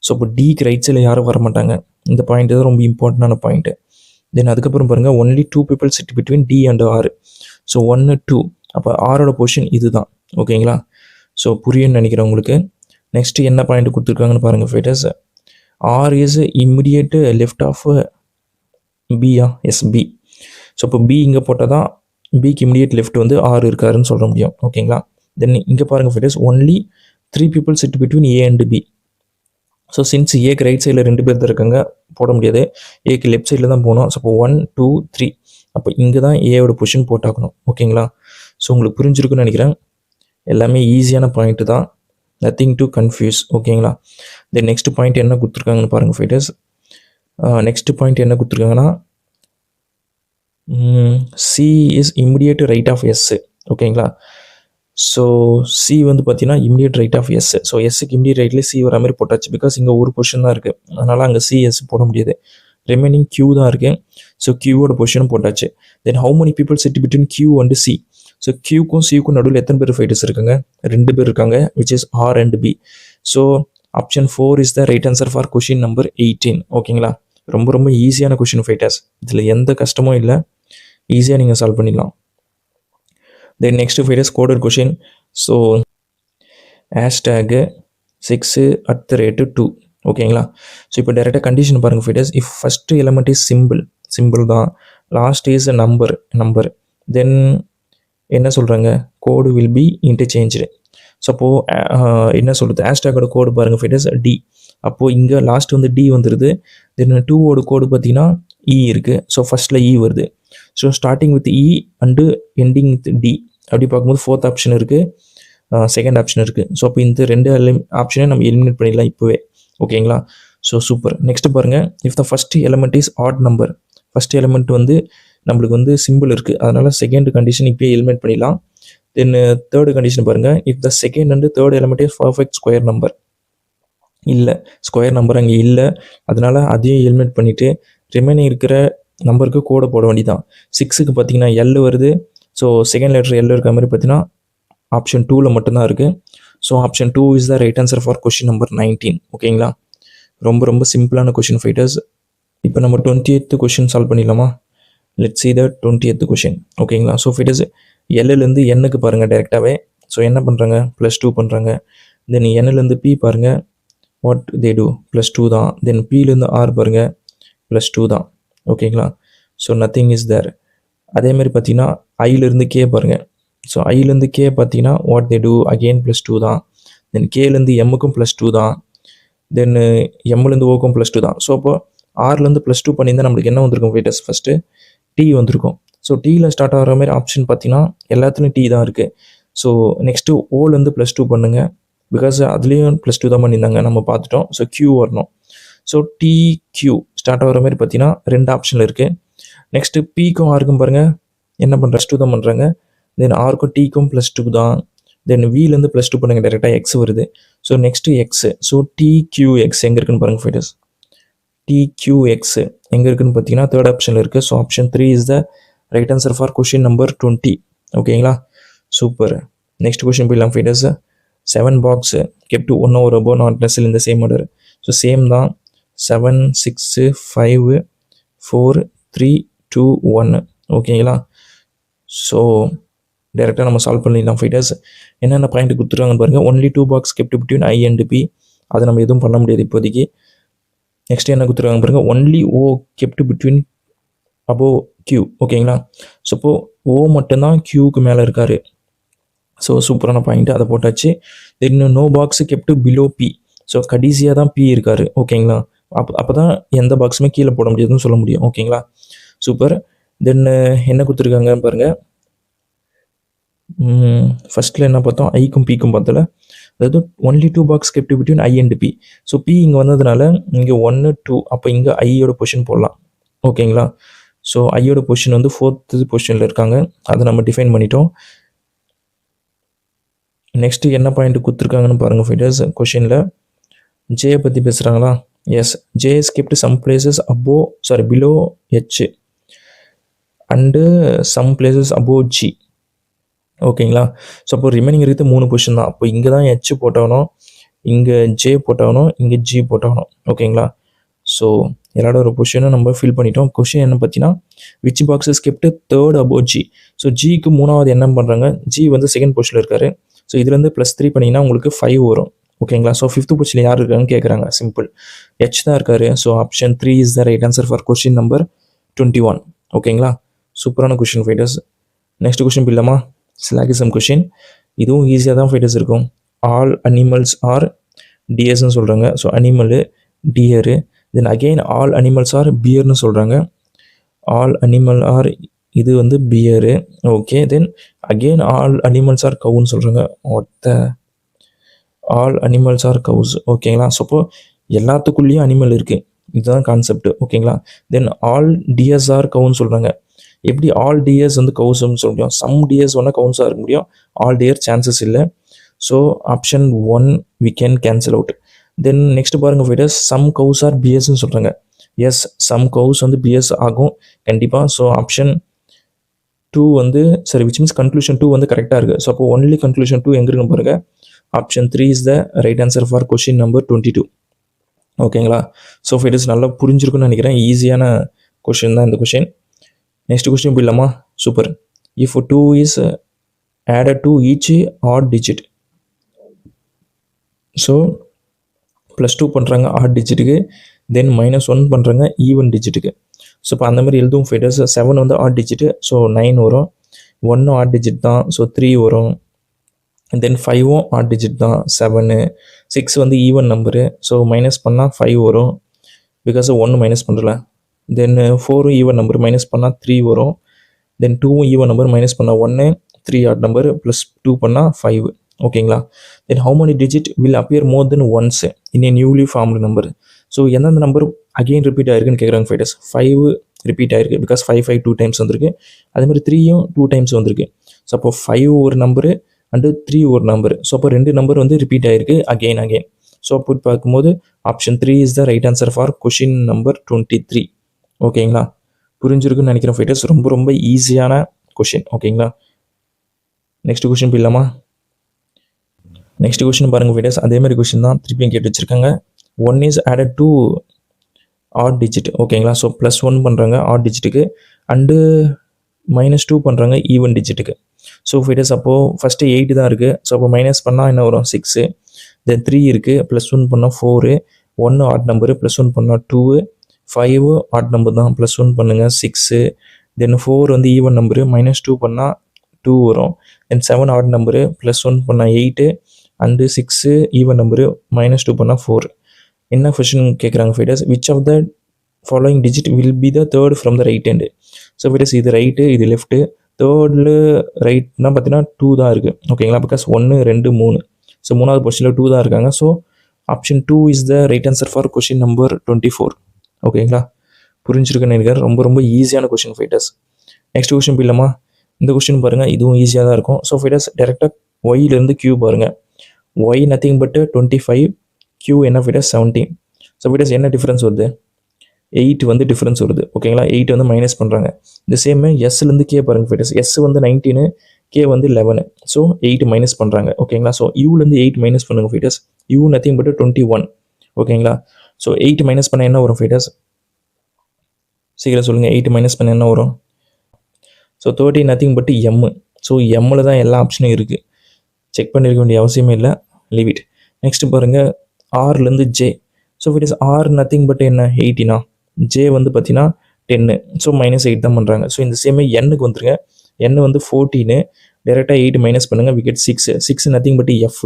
So இப்போ டிக்கு ரைட் சைடில் யாரும் வர மாட்டாங்க. இந்த பாயிண்ட் தான் ரொம்ப இம்பார்ட்டண்டான பாயிண்ட்டு. தென் அதுக்கப்புறம் பாருங்கள், only 2 people sit between D and R. So 1 2. அப்போ ஆரோட பொசிஷன் இது தான். ஓகேங்களா, ஸோ புரியுன்னு நினைக்கிறேன் உங்களுக்கு. நெக்ஸ்ட்டு என்ன பாயிண்ட் கொடுத்துருக்காங்கன்னு பாருங்கள் fighters. R is immediate left of பியா? Yes, B. ஸோ இப்போ பி இங்கே போட்டால் தான் பிக்கு இம்மிடியேட் லெஃப்ட் வந்து ஆர் இருக்காருன்னு சொல்ல முடியும். ஓகேங்களா, தென் இங்கே பாருங்கள் fighters, only 3 people sit between A and B. So since ஏக்கு ரைட் சைடில் 2 பேர் தான் இருக்காங்க, போட முடியாது. ஏக்கு லெஃப்ட் சைடில் தான் போகணும். ஸோ இப்போ 1 2 3. அப்போ இங்கே தான் ஏவோட பொசிஷன் போட்டாக்கணும். ஓகேங்களா, ஸோ உங்களுக்கு புரிஞ்சிருக்குன்னு நினைக்கிறேன். எல்லாமே ஈஸியான பாயிண்ட்டு தான், நத்திங் டு கன்ஃபியூஸ். ஓகேங்களா, தென் நெக்ஸ்ட் பாயிண்ட் என்ன கொடுத்துருக்காங்கன்னு பாருங்கள் ஃபைட்டர்ஸ். நெக்ஸ்ட் பாயிண்ட் என்ன கொடுத்துருக்காங்கன்னா, C is immediate right of S. ஓகேங்களா, ஸோ சி வந்து பார்த்தீங்கன்னா immediate right of S. So எஸ்ஸுக்கு இம்மிடியேட் ரைட்லேயே சி வர மாதிரி போட்டாச்சு. பிகாஸ் இங்கே ஒரு பொசிஷன் தான் இருக்குது, அதனால் அங்கே சி எஸ் போட முடியாது. ரிமைனிங் கியூ தான் இருக்குது. ஸோ கியூவோட பொசிஷனும் போட்டாச்சு. Then how many people sit between Q and C. So கியூக்கும் சிக்கும் நடுவில் எத்தனை பேர் ஃபைட்டர்ஸ் இருக்காங்க? 2 பேர் இருக்காங்க, which is R and B. So option 4 is the right answer for question number 18. ஓகேங்களா, ரொம்ப ரொம்ப ஈஸியான கொஷின் ஃபைட்டர்ஸ். இதில் எந்த கஷ்டமும் இல்லை, ஈஸியாக நீங்கள் சால்வ் பண்ணிடலாம். Then next fighters coded question. So ஹேஷ்டேகு 6 @ 2. ஓகேங்களா, ஸோ இப்போ டேரெக்டாக கண்டிஷன் பாருங்கள் fighters. If first element is simple தான், லாஸ்ட் இஸ் நம்பர், தென் என்ன சொல்கிறாங்க, கோடு வில் பி இன்டர்சேஞ்சு. ஸோ அப்போது என்ன சொல்கிறது, ஹேஷ்டேக்கோட கோடு பாருங்கள் ஃபைட்டர்ஸ், டி. அப்போது இங்கே லாஸ்ட் வந்து டி வந்துடுது. தென் 2ஓட கோடு பார்த்தீங்கன்னா இ இருக்குது. ஸோ ஃபஸ்ட்டில் இ வருது. So starting with E and ending with D. அப்படி பார்க்கும்போது 4th ஆப்ஷன் இருக்குது, 2nd ஆப்ஷன் இருக்குது. ஸோ அப்போ இந்த 2 ஆப்ஷனை நம்ம எலிமினேட் பண்ணிடலாம் இப்போவே. ஓகேங்களா, ஸோ சூப்பர். நெக்ஸ்ட் பாருங்கள், if the first element is odd number. First element வந்து நம்மளுக்கு வந்து சிம்பிள் இருக்குது, அதனால் செகண்ட் கண்டிஷன் இப்போயே எலிமினேட் பண்ணிடலாம். தென் தேர்டு கண்டிஷன் பாருங்கள், if the second and third element is perfect square number. இல்லை, ஸ்கொயர் நம்பர் அங்கே இல்லை, அதனால் அதையும் எலிமினேட் பண்ணிவிட்டு ரிமைனிங் இருக்கிற நம்பருக்கு கோடை போட வேண்டியதான். 6க்கு பார்த்தீங்கன்னா எல் வருது. ஸோ செகண்ட் லெட்டர் எல் இருக்கிற மாதிரி பார்த்தீங்கன்னா ஆப்ஷன் 2ல் மட்டும்தான் இருக்குது. So option 2 is the right answer for question number 19. ஓகேங்களா, ரொம்ப ரொம்ப சிம்பிளான கொஷின் ஃபைட்டர்ஸ். இப்போ நம்ம 20th கொஷின் சால்வ் பண்ணிடலாமா? Let's see the 20th question. ஓகேங்களா, ஸோ ஃபைட்டர்ஸ் எல்லேருந்து எண்ணுக்கு பாருங்கள் டேரெக்டாகவே. ஸோ என்ன பண்ணுறாங்க, +2 பண்ணுறாங்க. தென் எண்ணிலேருந்து பி பாருங்கள், வாட் தே டூ, +2 தான். தென் பிலேருந்து ஆர் பாருங்கள், +2 தான். ஓகேங்களா, ஸோ நத்திங் இஸ் தேர். அதேமாதிரி பார்த்தீங்கன்னா ஐலேருந்து கே பாருங்கள். ஸோ ஐலேருந்து கே பார்த்தீங்கன்னா வாட் தே டூ, அகெயின் +2 தான். தென் கேலேருந்து எம்முக்கும் +2 தான். தென் எம்லேருந்து ஓக்கும் +2 தான். ஸோ அப்போ ஆர்லேருந்து +2 பண்ணியிருந்தால் நம்மளுக்கு என்ன வந்திருக்கும் ஃபைட்டர்ஸ், ஃபஸ்ட்டு டி வந்திருக்கும். ஸோ டியில் ஸ்டார்ட் ஆகிற மாதிரி ஆப்ஷன் பார்த்தீங்கன்னா எல்லாத்துலேயும் டி தான் இருக்குது. ஸோ நெக்ஸ்ட்டு ஓலேருந்து +2 பண்ணுங்கள், பிகாஸ் அதுலேயும் +2 தான் பண்ணியிருந்தாங்க, நம்ம பார்த்துட்டோம். ஸோ கியூ வரணும். ஸோ டி கியூ ஸ்டார்ட் ஆகிற மாதிரி பார்த்தீங்கன்னா 2 ஆப்ஷனில் இருக்குது. நெக்ஸ்ட்டு பிக்கும் ஆருக்கும் பாருங்கள், என்ன பண்ணுற +2 தான் பண்ணுறாங்க. தென் ஆருக்கும் டிக்கும் +2 தான். தென் விலேருந்து +2 பண்ணுங்கள், டேரெக்டாக எக்ஸ் வருது. So next x. ஸோ டிக்யூஎக்ஸ் எங்கே இருக்குன்னு பாருங்கள் ஃபைட்டர்ஸ். டிக்யூஎக்ஸ் எங்கே இருக்குன்னு பார்த்தீங்கன்னா 3rd ஆப்ஷனில் இருக்குது. So option 3 is the right answer for question number 20. ஓகேங்களா, சூப்பர். நெக்ஸ்ட் கொஷின் போயிடலாம் fighters. 7 box kept 1 over above not less in the same order. So same தான். 7 6 5 4 3 2 1. ஓகேங்களா, ஸோ டேரெக்டாக நம்ம சால்வ் பண்ணிடலாம் ஃபைட்டர்ஸ். என்னென்ன பாயிண்ட் கொடுத்துருவாங்கன்னு பாருங்கள். Only 2 box kept between I and P. அதை நம்ம எதுவும் பண்ண முடியாது இப்போதைக்கு. நெக்ஸ்ட் என்ன கொடுத்துருவாங்க பாருங்கள், ஒன்லி ஓ kept between above Q. ஓகேங்களா, ஸோ இப்போது ஓ மட்டும்தான் Qக்கு மேலே இருக்கார். ஸோ சூப்பரான பாயிண்ட்டு, அதை போட்டாச்சு. Then no box kept below P. So கடைசியாக தான் P இருக்கார். ஓகேங்களா, அப்போ தான் எந்த பாக்ஸுமே கீழே போட முடியாதுன்னு சொல்ல முடியும். ஓகேங்களா, சூப்பர். தென் என்ன கொடுத்துருக்காங்க பாருங்கள். ஃபஸ்ட்டில் என்ன பார்த்தோம், ஐக்கும் பிக்கும் பார்த்தல, அதாவது only 2 box kept between I and P. So P இங்கே வந்ததுனால இங்கே 1 2, அப்போ இங்கே ஐயோட பொசிஷன் போடலாம். ஓகேங்களா, ஸோ ஐயோட பொசிஷன் வந்து 4th பொசிஷனில் இருக்காங்க, அதை நம்ம டிஃபைன் பண்ணிட்டோம். நெக்ஸ்ட்டு என்ன பாயிண்ட் கொடுத்துருக்காங்கன்னு பாருங்கள் ஃபைட்டர்ஸ். கொஷினில் ஜே பற்றி பேசுகிறாங்களா? Yes, J skipped some places below H and some places above G. ஓகேங்களா? ஸோ அப்போ ரிமைனிங் இருக்குது 3 பொசிஷன் தான். அப்போ இங்கே தான் ஹெச் போட்டாகணும், இங்கே ஜே போட்டாகணும், இங்கே ஜி போட்டாகணும். ஓகேங்களா? ஸோ எல்லாரோட ஒரு பொசிஷனை நம்ம ஃபில் பண்ணிட்டோம். கொஷின் என்ன பார்த்தீங்கன்னா, which box skipped third above G. So ஜிக்கு 3வது என்ன பண்ணுறாங்க, ஜி வந்து செகண்ட் பொசிஷனில் இருக்காரு. ஸோ இதுலேருந்து +3 பண்ணிங்கன்னா உங்களுக்கு 5 வரும். ஓகேங்களா? ஸோ 5th பொசிஷனில் யார் இருக்காங்கன்னு கேட்குறாங்க. சிம்பிள், ஹெச் தான் இருக்காரு. So option 3 is the right answer for question number 21. ஓகேங்களா? சூப்பரான கொஷின் ஃபைட்டர்ஸ். நெக்ஸ்ட் கொஷின் பில்லாமா, ஸ்லாகிசம் கொஷின். இதுவும் ஈஸியாக தான் ஃபைட்டர்ஸ் இருக்கும். ஆல் அனிமல்ஸ் ஆர் டியர்ஸ்ன்னு சொல்கிறாங்க. So animal deer. Then again all animals are பியர்னு சொல்கிறாங்க. ஆல் அனிமல் ஆர் இது வந்து bear. Okay, then again all animals are கவுன்னு சொல்கிறாங்க. All animals are cows. ஓகேங்களா? ஸோ அப்போ எல்லாத்துக்குள்ளேயும் அனிமல் இருக்குது. இதுதான் கான்செப்ட். ஓகேங்களா? தென் ஆல் டியர்ஸ் ஆர் கவுன்னு சொல்கிறாங்க. எப்படி ஆல் டியர்ஸ் வந்து கவுஸ்ன்னு சொல்ல முடியும்? சம் டியர்ஸ் ஒன்றா கவுன்ஸாக இருக்க முடியும், ஆல் டியர் சான்சஸ் இல்லை. So option 1 we can cancel out. Then next பாருங்கள் ஃபைட்டர்ஸ், சம் கவுஸ் ஆர் பியர்ஸ்ன்னு சொல்கிறாங்க. எஸ், சம் கவுஸ் வந்து பியர்ஸ் ஆகும் கண்டிப்பாக. ஸோ ஆப்ஷன் 2 வந்து விச் மீன்ஸ் கன்க்ளூஷன் 2 வந்து கரெக்டாக இருக்குது. ஸோ அப்போ ஒன்லி கன்க்ளூஷன் 2 எங்கே இருக்குன்னு பாருங்கள். Option 3 is the right answer for question number 22. ஓகேங்களா? ஸோ ஃபைட்டர்ஸ் நல்லா புரிஞ்சிருக்குன்னு நினைக்கிறேன். ஈஸியான கொஷின் தான் இந்த கொஷின். நெக்ஸ்ட் கொஸ்டின் போயிடலாமா? Super. If 2 is added to each odd digit. So +2 பண்ணுறாங்க ஆட் டிஜிட்டுக்கு, தென் -1 பண்ணுறாங்க ஈவன் டிஜிட்டுக்கு. ஸோ இப்போ அந்த மாதிரி எழுதும் ஃபைட்டர்ஸ். 7 வந்து ஆட் டிஜிட்டு, ஸோ 9 வரும். 1 ஆட் டிஜிட் தான், ஸோ 3 வரும். தென் 5ம் ஆட் டிஜிட் தான், 7. 6 வந்து ஈவன் நம்பரு, ஸோ மைனஸ் பண்ணால் 5 வரும், பிகாஸ் 1 மைனஸ் பண்ணுறல. தென் 4 ஈவன் நம்பர், மைனஸ் பண்ணால் 3 வரும். தென் 2ம் ஈவன் நம்பர், மைனஸ் பண்ணால் 1, 3 ஆட் நம்பர், +2 பண்ணால் 5. ஓகேங்களா? Then how many digit will appear more than once in a newly formed number. So எந்தெந்த நம்பர் அகெயின் ரிப்பீட் ஆயிருக்குன்னு கேட்குறாங்க ஃபைட்டர்ஸ். 5 ரிப்பீட் ஆயிருக்கு, பிகாஸ் 5 2 டைம்ஸ் வந்திருக்கு. அதேமாதிரி 3யும் 2 டைம்ஸ் வந்திருக்கு. ஸோ அப்போ 5 ஒரு நம்பரு அண்டு 3 ஒரு நம்பர். ஸோ அப்போ 2 நம்பர் வந்து ரிப்பீட் ஆயிருக்கு அகெயின். ஸோ அப்போ பார்க்கும்போது option 3 is the right answer for question number 23. ஓகேங்களா? புரிஞ்சிருக்குன்னு நினைக்கிறேன் ஃபைட்டர்ஸ். ரொம்ப ரொம்ப ஈஸியான கொஷின். ஓகேங்களா? நெக்ஸ்ட் கொஷின் போயிடலாமா? நெக்ஸ்ட் கொஷின் பாருங்கள் ஃபைட்டர்ஸ். அதேமாதிரி கொஷின் தான் திருப்பியும் கேட்டு வச்சுருக்காங்க. 1 is added to odd digit. ஓகேங்களா? ஸோ +1 பண்ணுறாங்க ஆட் டிஜிட்டுக்கு, அண்டு -2 பண்ணுறாங்க ஈவன் டிஜிட்டுக்கு. ஸோ ஃபைட்டர்ஸ் அப்போது ஃபஸ்ட்டு 8 தான் இருக்குது. ஸோ அப்போ மைனஸ் பண்ணால் என்ன வரும்? 6. தென் 3 இருக்குது, +1 பண்ணால் 4, 1 ஆட் நம்பரு, +1 பண்ணால் 2, 5 ஆட் நம்பர் தான், +1 பண்ணுங்கள் 6. தென் 4 வந்து ஈவன் நம்பரு, -2 பண்ணால் 2 வரும். தென் 7 ஆட் நம்பரு, +1 பண்ணால் 8, அண்டு 6 ஈவன் நம்பரு, -2 பண்ணால் 4. என்ன கொஷின் கேட்குறாங்க fighters? Which of the following digit will be the third from the right hand. So fighters இது ரைட்டு, இது லெஃப்ட்டு. தேர்டில் ரைட்னா பார்த்தீங்கன்னா 2 தான் இருக்குது. ஓகேங்களா? பிகாஸ் 1 2 3. ஸோ 3வது பொசிஷனில் 2 தான் இருக்காங்க. So option 2 is the right answer for question number 24. ஓகேங்களா? புரிஞ்சிருக்குன்னு நினைக்கிறேன். ரொம்ப ரொம்ப ஈஸியான கொஷின் ஃபைட்டர்ஸ். நெக்ஸ்ட் கொஷின் போயிடலாமா? இந்த கொஷின் பாருங்கள், இதுவும் ஈஸியாக தான் இருக்கும். ஸோ ஃபைட்டர்ஸ் டேரெக்டாக ஒய்லேருந்து கியூ பாருங்கள். ஒய் நத்திங் பட் 25, கியூ என்ன ஃபைட்டர்ஸ் 17. ஸோ ஃபைட்டர்ஸ் என்ன டிஃப்ரென்ஸ் வருது? 8 வந்து டிஃப்ரென்ஸ் வருது. ஓகேங்களா? 8 வந்து மைனஸ் பண்ணுறாங்க. இந்த சேம் எஸ்லேருந்து கே பாருங்கள் ஃபைட்டர்ஸ். எஸ் வந்து 19, கே வந்து 11. ஸோ 8 மைனஸ் பண்ணுறாங்க. ஓகேங்களா? ஸோ யூலேருந்து 8 மைனஸ் பண்ணுங்கள் ஃபைட்டர்ஸ். You nothing but 21. ஓகேங்களா? ஸோ 8 மைனஸ் பண்ண என்ன வரும் ஃபைட்டர்ஸ்? சீக்கிரம் சொல்லுங்கள். 8 மைனஸ் பண்ண என்ன வரும்? So 30 nothing but M. So எம்மில் தான் எல்லா ஆப்ஷனும் இருக்குது. செக் பண்ணியிருக்க வேண்டிய அவசியமே இல்லை. Leave it. நெக்ஸ்ட் பாருங்கள், ஆர்லேருந்து J. So fighters are nothing but என்ன? 18. ஜே வந்து பார்த்தீங்கன்னா 10. ஸோ -8 தான் பண்ணுறாங்க. ஸோ இந்த சேமே எண்ணுக்கு வந்துருங்க. எண் வந்து 14. டேரெக்டாக 8 மைனஸ் பண்ணுங்கள், we get 6. 6 nothing but F.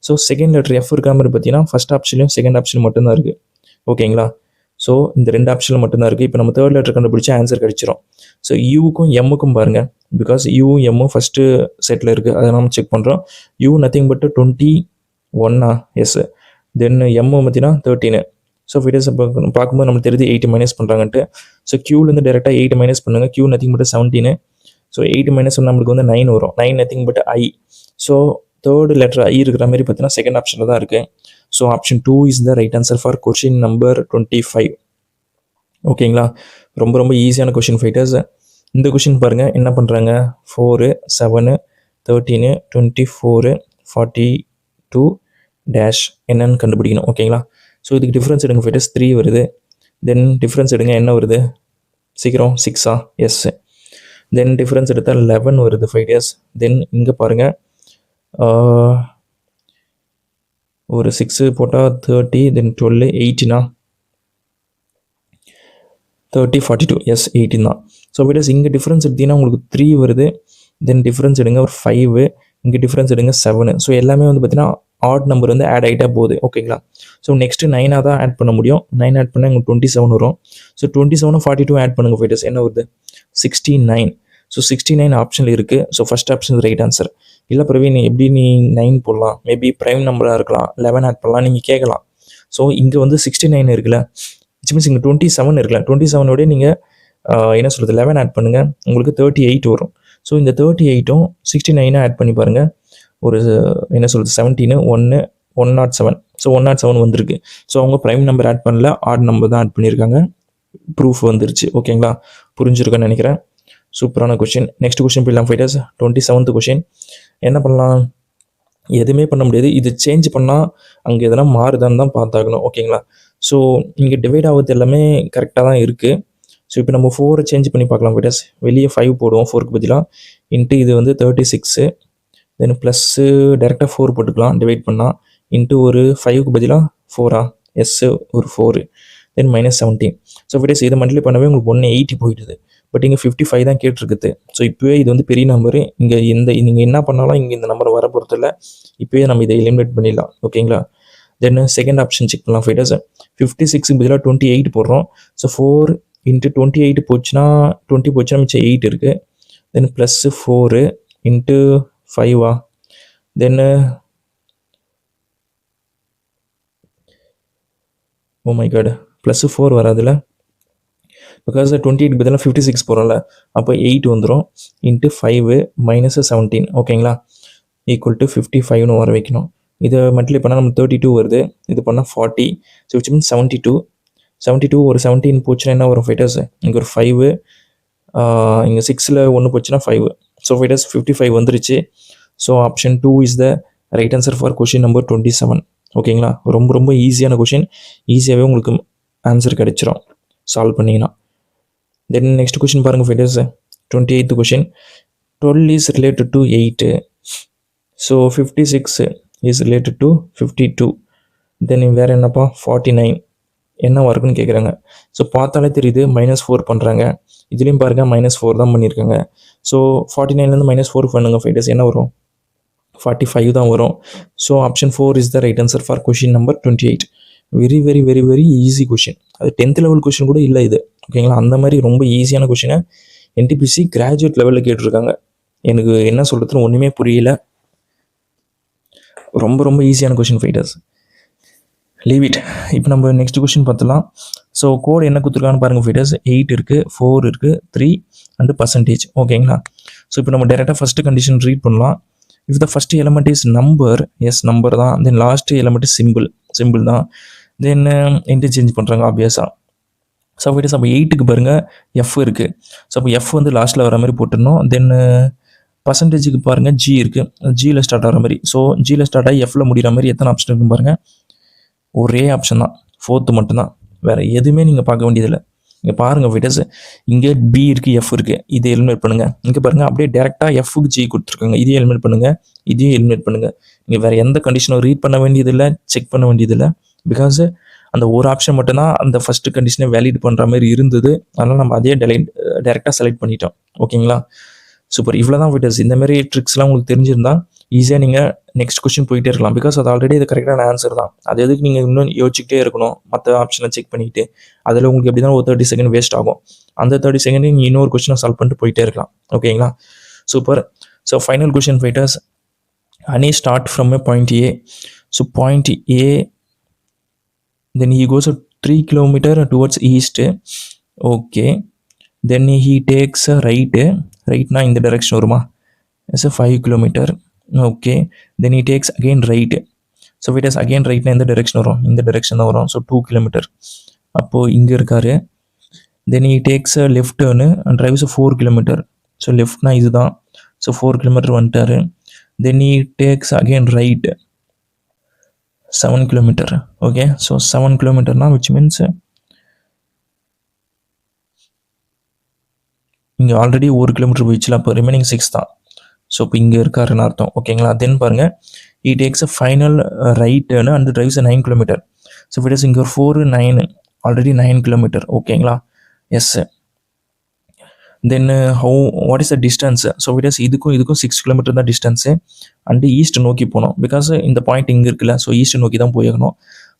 So second letter F இருக்கிற மாதிரி பார்த்தீங்கன்னா ஃபஸ்ட் ஆப்ஷன்லையும் செகண்ட் ஆப்ஷன் மட்டும்தான் இருக்குது. ஓகேங்களா? ஸோ இந்த 2 ஆப்ஷனில் மட்டும்தான் இருக்குது. இப்போ நம்ம தேர்ட் லெட்டர் கண்டுபிடிச்சா ஆன்சர் கிடச்சிரும். ஸோ யூக்கும் எம்முக்கும் பாருங்கள், பிகாஸ் யூவும் எம்மும் ஃபஸ்ட்டு செட்டில் இருக்குது, அதை நம்ம செக் பண்ணுறோம். U nothing but 21. Yes. Then M பார்த்தீங்கன்னா 13. ஸோ ஃபைட்டர்ஸ் பார்க்கும்போது நம்மளுக்கு தெரியுது 8 மைனஸ் பண்ணுறாங்கன்ட்டு. ஸோ கியூலேருந்து டேரெக்டாக 8 மைனஸ் பண்ணுங்கள். Q nothing but 17. So 8 minus நம்மளுக்கு வந்து 9 வரும். 9 nothing but I. So third letter I இருக்கிற மாதிரி பார்த்தீங்கன்னா செகண்ட் ஆப்ஷனில் தான் இருக்குது. So option 2 is the right answer for question number 25. ஓகேங்களா, ரொம்ப ரொம்ப ஈஸியான கொஷின் ஃபைட்டர்ஸ். இந்த கொஷின் பாருங்கள் என்ன பண்ணுறாங்க, 4 7 13 24 42 டேஷ் என்னன்னு கண்டுபிடிக்கணும். ஓகேங்களா, ஸோ இதுக்கு டிஃப்ரென்ஸ் எடுங்க ஃபைட்டர்ஸ், 3 வருது. தென் டிஃப்ரென்ஸ் எடுங்க, என்ன வருது சீக்கிரம், 6ஆ, எஸ். தென் டிஃப்ரென்ஸ் எடுத்தால் 11 வருது ஃபைட்டர்ஸ். தென் இங்கே பாருங்கள் ஒரு 6 போட்டால் 30, தென் 12 18ஆ, 30 42, எஸ் 18 தான். ஸோ ஃபைட்டர்ஸ் இங்கே டிஃப்ரென்ஸ் எடுத்தீங்கன்னா உங்களுக்கு 3 வருது. தென் டிஃப்ரென்ஸ் எடுங்க ஒரு 5, இங்கே டிஃப்ரென்ஸ் எடுங்க 7. ஸோ எல்லாமே வந்து பார்த்தீங்கன்னா ஆட் நம்பர் வந்து ஆட் ஆகிட்டா போகுது. ஓகேங்களா, ஸோ நெக்ஸ்ட்டு 9ஆக தான் ஆட் பண்ண முடியும். 9 ஆட் பண்ணால் உங்களுக்கு 27 வரும். ஸோ 27 42 ஆட் பண்ணுங்கள் ஃபைட்டர்ஸ், என்ன வருது 69. ஸோ 69 ஆப்ஷனில் இருக்குது. So first option right answer. இல்லை பிரவீன் எப்படி நீ 9 போடலாம், மேபி ப்ரைம் நம்பராக இருக்கலாம், 11 ஆட் பண்ணலாம் நீங்கள் கேட்கலாம். ஸோ இங்கே வந்து 69 இருக்குல்ல, விச் மீன்ஸ் இங்கே 27 இருக்குல்ல, 27ஓட நீங்கள் என்ன சொல்கிறது 11 ஆட் பண்ணுங்கள், உங்களுக்கு 38 வரும். ஸோ இந்த 38ம் 69 ஆட் பண்ணி பாருங்கள், ஒரு என்ன சொல்கிறது 17 1 107. ஸோ 107 வந்திருக்கு. ஸோ அவங்க ப்ரைம் நம்பர் ஆட் பண்ணல, ஆட் நம்பர் தான் ஆட் பண்ணியிருக்காங்க. ப்ரூஃப் வந்துருச்சு. ஓகேங்களா, புரிஞ்சிருக்குன்னு நினைக்கிறேன். சூப்பரான கொஷின். நெக்ஸ்ட் கொஷின் போயிடலாம் ஃபைட்டர்ஸ். 27th question. என்ன பண்ணலாம், எதுவுமே பண்ண முடியாது, இது சேஞ்ச் பண்ணால் அங்கே எதனா மாறுதான்னு தான் பார்த்தாகணும். ஓகேங்களா, ஸோ இங்கே டிவைட் ஆகுது எல்லாமே கரெக்டாக தான் இருக்குது. ஸோ இப்போ நம்ம 4 சேஞ்ச் பண்ணி பார்க்கலாம் ஃபைட்டர்ஸ். வெளியே 5 போடுவோம் 4க்கு பதிலாக, இன்ட்டு இது வந்து 36, தென் ப்ளஸ்ஸு டேரெக்டாக 4 போட்டுக்கலாம் டிவைட் பண்ணால், இன்ட்டு ஒரு 5க்கு பதிலாக 4ஆ, எஸ் ஒரு 4, தென் -17. ஸோ ஃபைட்டர்ஸ் இதை மல்டிப்ளை பண்ணவே உங்களுக்கு 180 போயிடுது. பட் இங்கே 55 தான் கேட்டிருக்குது. ஸோ இப்போவே இது வந்து பெரிய நம்பரு, இங்கே நீங்கள் என்ன பண்ணாலும் இங்கே இந்த நம்பரை வர பொறுத்தில்ல, இப்போவே நம்ம இதை எலிமினேட் பண்ணிடலாம். ஓகேங்களா, தென் செகண்ட் ஆப்ஷன் செக் பண்ணலாம் ஃபைட்டர்ஸ். 56க்கு பதிலாக 28 போடுறோம். ஸோ 4 இன்ட்டு 28 போச்சுன்னா 20 போச்சுன்னா மிச்சம் 8 இருக்குது. தென் +4 இன்ட்டு 5ஆ, தென் ஓ மை காட் +4 வராதுல்ல, பிகாஸ் 28 பதிலாக 56 போகிறோம்ல, அப்போ 8 வந்துடும். இன்ட்டு 5 -17. ஓகேங்களா, ஈக்குவல் டு 55னு வர வைக்கணும். இதை மல்டிப்ளை பண்ணால் நம்ம 32 வருது, இது பண்ணால் 40. ஸோ விச் மீன்ஸ் 72 ஒரு 17 போச்சுன்னா என்ன வரும் ஃபைட்டர்ஸ், இங்கே ஒரு 5, இங்கே 6ல் 1 போச்சுன்னா 5. ஸோ ஃபைட்டர்ஸ் 55 வந்துருச்சு. So option 2 is the right answer for question number 27. ஓகேங்களா, ரொம்ப ரொம்ப ஈஸியான கொஷின், ஈஸியாகவே உங்களுக்கு ஆன்சர் கிடைச்சிரும் சால்வ் பண்ணிங்கன்னா. தென் நெக்ஸ்ட் கொஷின் பாருங்கள் fighters. 28th question. 12 is related to 8. So 56 is related to 52. தென் வேறு என்னப்பா 49 என்ன இருக்குன்னு கேட்குறாங்க. ஸோ பார்த்தாலே தெரியுது -4 பண்ணுறாங்க. இதுலேயும் பாருங்கள் -4 தான் பண்ணியிருக்காங்க. ஸோ 49லேருந்து -4 பண்ணுங்கள் ஃபைட்டர்ஸ், என்ன வரும் 45 தான் வரும். So option 4 is the right answer for question number 28. Very very very very easy question. அது 10th லெவல் கொஷின் கூட இல்லை இது. ஓகேங்களா, அந்த மாதிரி ரொம்ப ஈஸியான கொஷினை என்டிபிசி கிராஜுவேட் லெவலில் கேட்டிருக்காங்க. எனக்கு என்ன சொல்கிறதுன்னு ஒன்றுமே புரியல. ரொம்ப ரொம்ப ஈஸியான கொஷின் ஃபைட்டர்ஸ், லீவ் இட். இப்போ நம்ம நெக்ஸ்ட் கொஷின் பார்த்துலாம். ஸோ கோடு என்ன கொடுத்துருக்கான்னு பாருங்கள் ஃபைட்டர்ஸ். 8 இருக்குது, 4 இருக்குது, 3 அண்டு %. ஓகேங்களா, ஸோ இப்போ நம்ம டேரெக்டாக ஃபஸ்ட்டு கண்டிஷன் ரீட் பண்ணலாம். If the first element is number, yes number தான். Then last element is simple தான். தென் இன்டர்சேஞ்ச் பண்ணுறாங்க ஆப்வியஸாக. ஸோ ஃபைட்டர்ஸ் அப்போ 8க்கு பாருங்கள் எஃப் இருக்குது. ஸோ அப்போ எஃப் வந்து லாஸ்ட்டில் வர மாதிரி போட்டுடணும். தென் %க்கு பாருங்கள் ஜி இருக்குது, ஜியில் ஸ்டார்ட் ஆகிற மாதிரி. ஸோ ஜியில் ஸ்டார்ட் ஆகி எஃப்ல முடிகிற மாதிரி எத்தனை ஆப்ஷன் இருக்குன்னு பாருங்கள். ஒரே ஆப்ஷன் தான், 4th மட்டும்தான், வேறு எதுவுமே நீங்கள் பார்க்க வேண்டியதில்லை. இங்கே பாருங்கள் ஃபைட்டர்ஸ், இங்கே பி இருக்குது, எஃப் இருக்குது, இதை எலிமினேட் பண்ணுங்கள். இங்கே பாருங்கள் அப்படியே டேரெக்டாக எஃப்க்கு ஜி கொடுத்துருக்காங்க, இதையும் எலிமினேட் பண்ணுங்கள், இதையும் எலிமினேட் பண்ணுங்கள். நீங்கள் வேறு எந்த கண்டிஷனும் ரீட் பண்ண வேண்டியதில்லை, செக் பண்ண வேண்டியதில்லை. பிகாஸ் அந்த ஒரு ஆப்ஷன் மட்டும்தான் அந்த ஃபஸ்ட்டு கண்டிஷனை வேலிட் பண்ணுற மாதிரி இருந்தது. அதனால் நம்ம அதே டேரெக்டாக செலக்ட் பண்ணிட்டோம். ஓகேங்களா, சூப்பர். இவ்வளோ தான் ஃபைட்டர்ஸ். இந்தமாரி ட்ரிக்ஸ்லாம் உங்களுக்கு தெரிஞ்சிருந்தா ஈஸியாக நீங்கள் நெக்ஸ்ட் கொஸ்டின் போயிட்டே இருக்கலாம். பிகாஸ் அது ஆல்ரெடி இது கரெக்டான ஆன்சர் தான். அது எதுக்கு நீங்கள் இன்னும் யோசிச்சுக்கிட்டே இருக்கணும், மற்ற ஆப்ஷனை செக் பண்ணிவிட்டு. அதில் உங்களுக்கு எப்படி தான் ஒரு 30 செகண்ட் வேஸ்ட் ஆகும். அந்த 30 செகண்ட் நீங்கள் இன்னொரு கொஸ்டினை சால்வ் பண்ணிட்டு போயிட்டே இருக்கலாம். ஓகேங்களா, super. So final question fighters. Ani start from a point A. So point A, then he goes 3 km towards east. Okay, then he takes a right. Right now in the direction வருமா, it's a 5 km. Okay. Then he takes again right. So fighters again ரைட்னா எந்த direction வரும்? இந்த direction தான் வரும். So 2 kilometre. அப்போது இங்கே இருக்கார். Then he takes a left turn and drives 4 kilometre. So லெஃப்ட்னா இதுதான். ஸோ 4 கிலோமீட்டர் வந்துட்டார். Then he takes again right 7 kilometre. Okay. So 7 கிலோமீட்டர்னா விச் மீன்ஸ் இங்கே ஆல்ரெடி 1 கிலோமீட்டர் போயிடுச்சுல, அப்போ ரிமைனிங் 6 தான். ஸோ இப்போ இங்கே இருக்காருன்னு அர்த்தம். ஓகேங்களா. தென் பாருங்கள், he takes a final right turn and drives a 9 kilometer. So if it is இங்கே 4 9 already 9 kilometer. ஓகேங்களா. Yes. Then what is the distance? So it is இதுக்கும் 6 கிலோமீட்டர் தான் டிஸ்டன்ஸு. அண்டு ஈஸ்ட் நோக்கி போகணும். பிகாஸ் இந்த பாயிண்ட் இங்கே இருக்குல்ல, so east நோக்கி தான் போயிடணும்.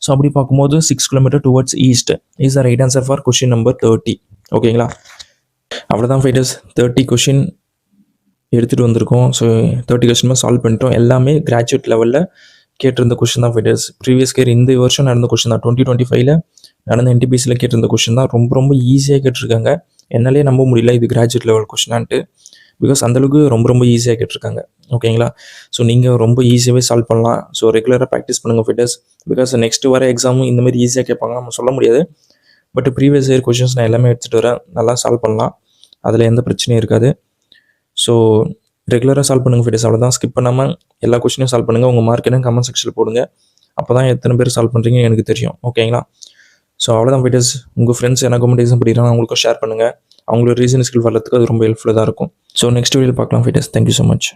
ஸோ அப்படி பார்க்கும்போது 6 kilometre towards east is the right answer for question number 30. ஓகேங்களா. அவ்வளோதான் ஃபைட்டர்ஸ், 30 கொஷின் எடுத்துகிட்டு வந்திருக்கோம். ஸோ 30 கொஷினுமே சால்வ் பண்ணிட்டோம். எல்லாமே கிராஜுவேட் லெவலில் கேட்டிருந்த கொஷின் தான் ஃபைட்டர்ஸ். ப்ரீவியஸ் இயர் இந்த வருஷம் நடந்த கொஷின் தான். 2025 நடந்த NTPCயில் கேட்டிருந்த கொஷின் தான். ரொம்ப ஈஸியாக கேட்டிருக்காங்க. என்னாலே நம்ப முடியல இது கிராஜுவேட் லெவல் கொஷினான்ட்டு. பிகாஸ் அந்தளவுக்கு ரொம்ப ஈஸியாக கேட்டிருக்காங்க. ஓகேங்களா. ஸோ நீங்கள் ரொம்ப ஈஸியாகவே சால்வ் பண்ணலாம். ஸோ ரெகுலராக ப்ராக்டிஸ் பண்ணுங்கள் ஃபைட்டர்ஸ். பிகாஸ் நெக்ஸ்ட் வர எக்ஸாமும் இந்தமாதிரி ஈஸியாக கேட்பாங்க, நம்ம சொல்ல முடியாது. பட் ப்ரீவியஸ் இயர் கொஷின்ஸ் நான் எல்லாமே எடுத்துகிட்டு வரேன். நல்லா சால்வ் பண்ணலாம், அதில் எந்த பிரச்சனையும் இருக்காது. ஸோ ரெகுலராக சால்வ் பண்ணுங்கள் ஃபைட்டர்ஸ். அவ்வளோதான். ஸ்கிப் பண்ணாமல் எல்லா கொஷினையும் சால்வ் பண்ணுங்கள். உங்கள் மார்க் என்ன கமெண்ட் செக்ஷனில் போடுங்க. அப்போ தான் எத்தனை பேர் சால்வ் பண்ணுறீங்க எனக்கு தெரியும். ஓகேங்களா. ஸோ அவ்வளோதான் ஃபைட்டர்ஸ். உங்கள் ஃப்ரெண்ட்ஸ் என்ன கமெண்ட் எக்ஸாம் படிக்கிறாங்க அவங்களுக்கும் ஷேர் பண்ணுங்கள். அவங்களோட ரீசன் ஸ்கில் வர்றதுக்கு அது ரொம்ப ஹெல்ப்ஃபுல்லாக தான் இருக்கும். ஸோ நெக்ஸ்ட் வீடியோவில் பார்க்கலாம் ஃபைட்டர்ஸ். Thank you so much.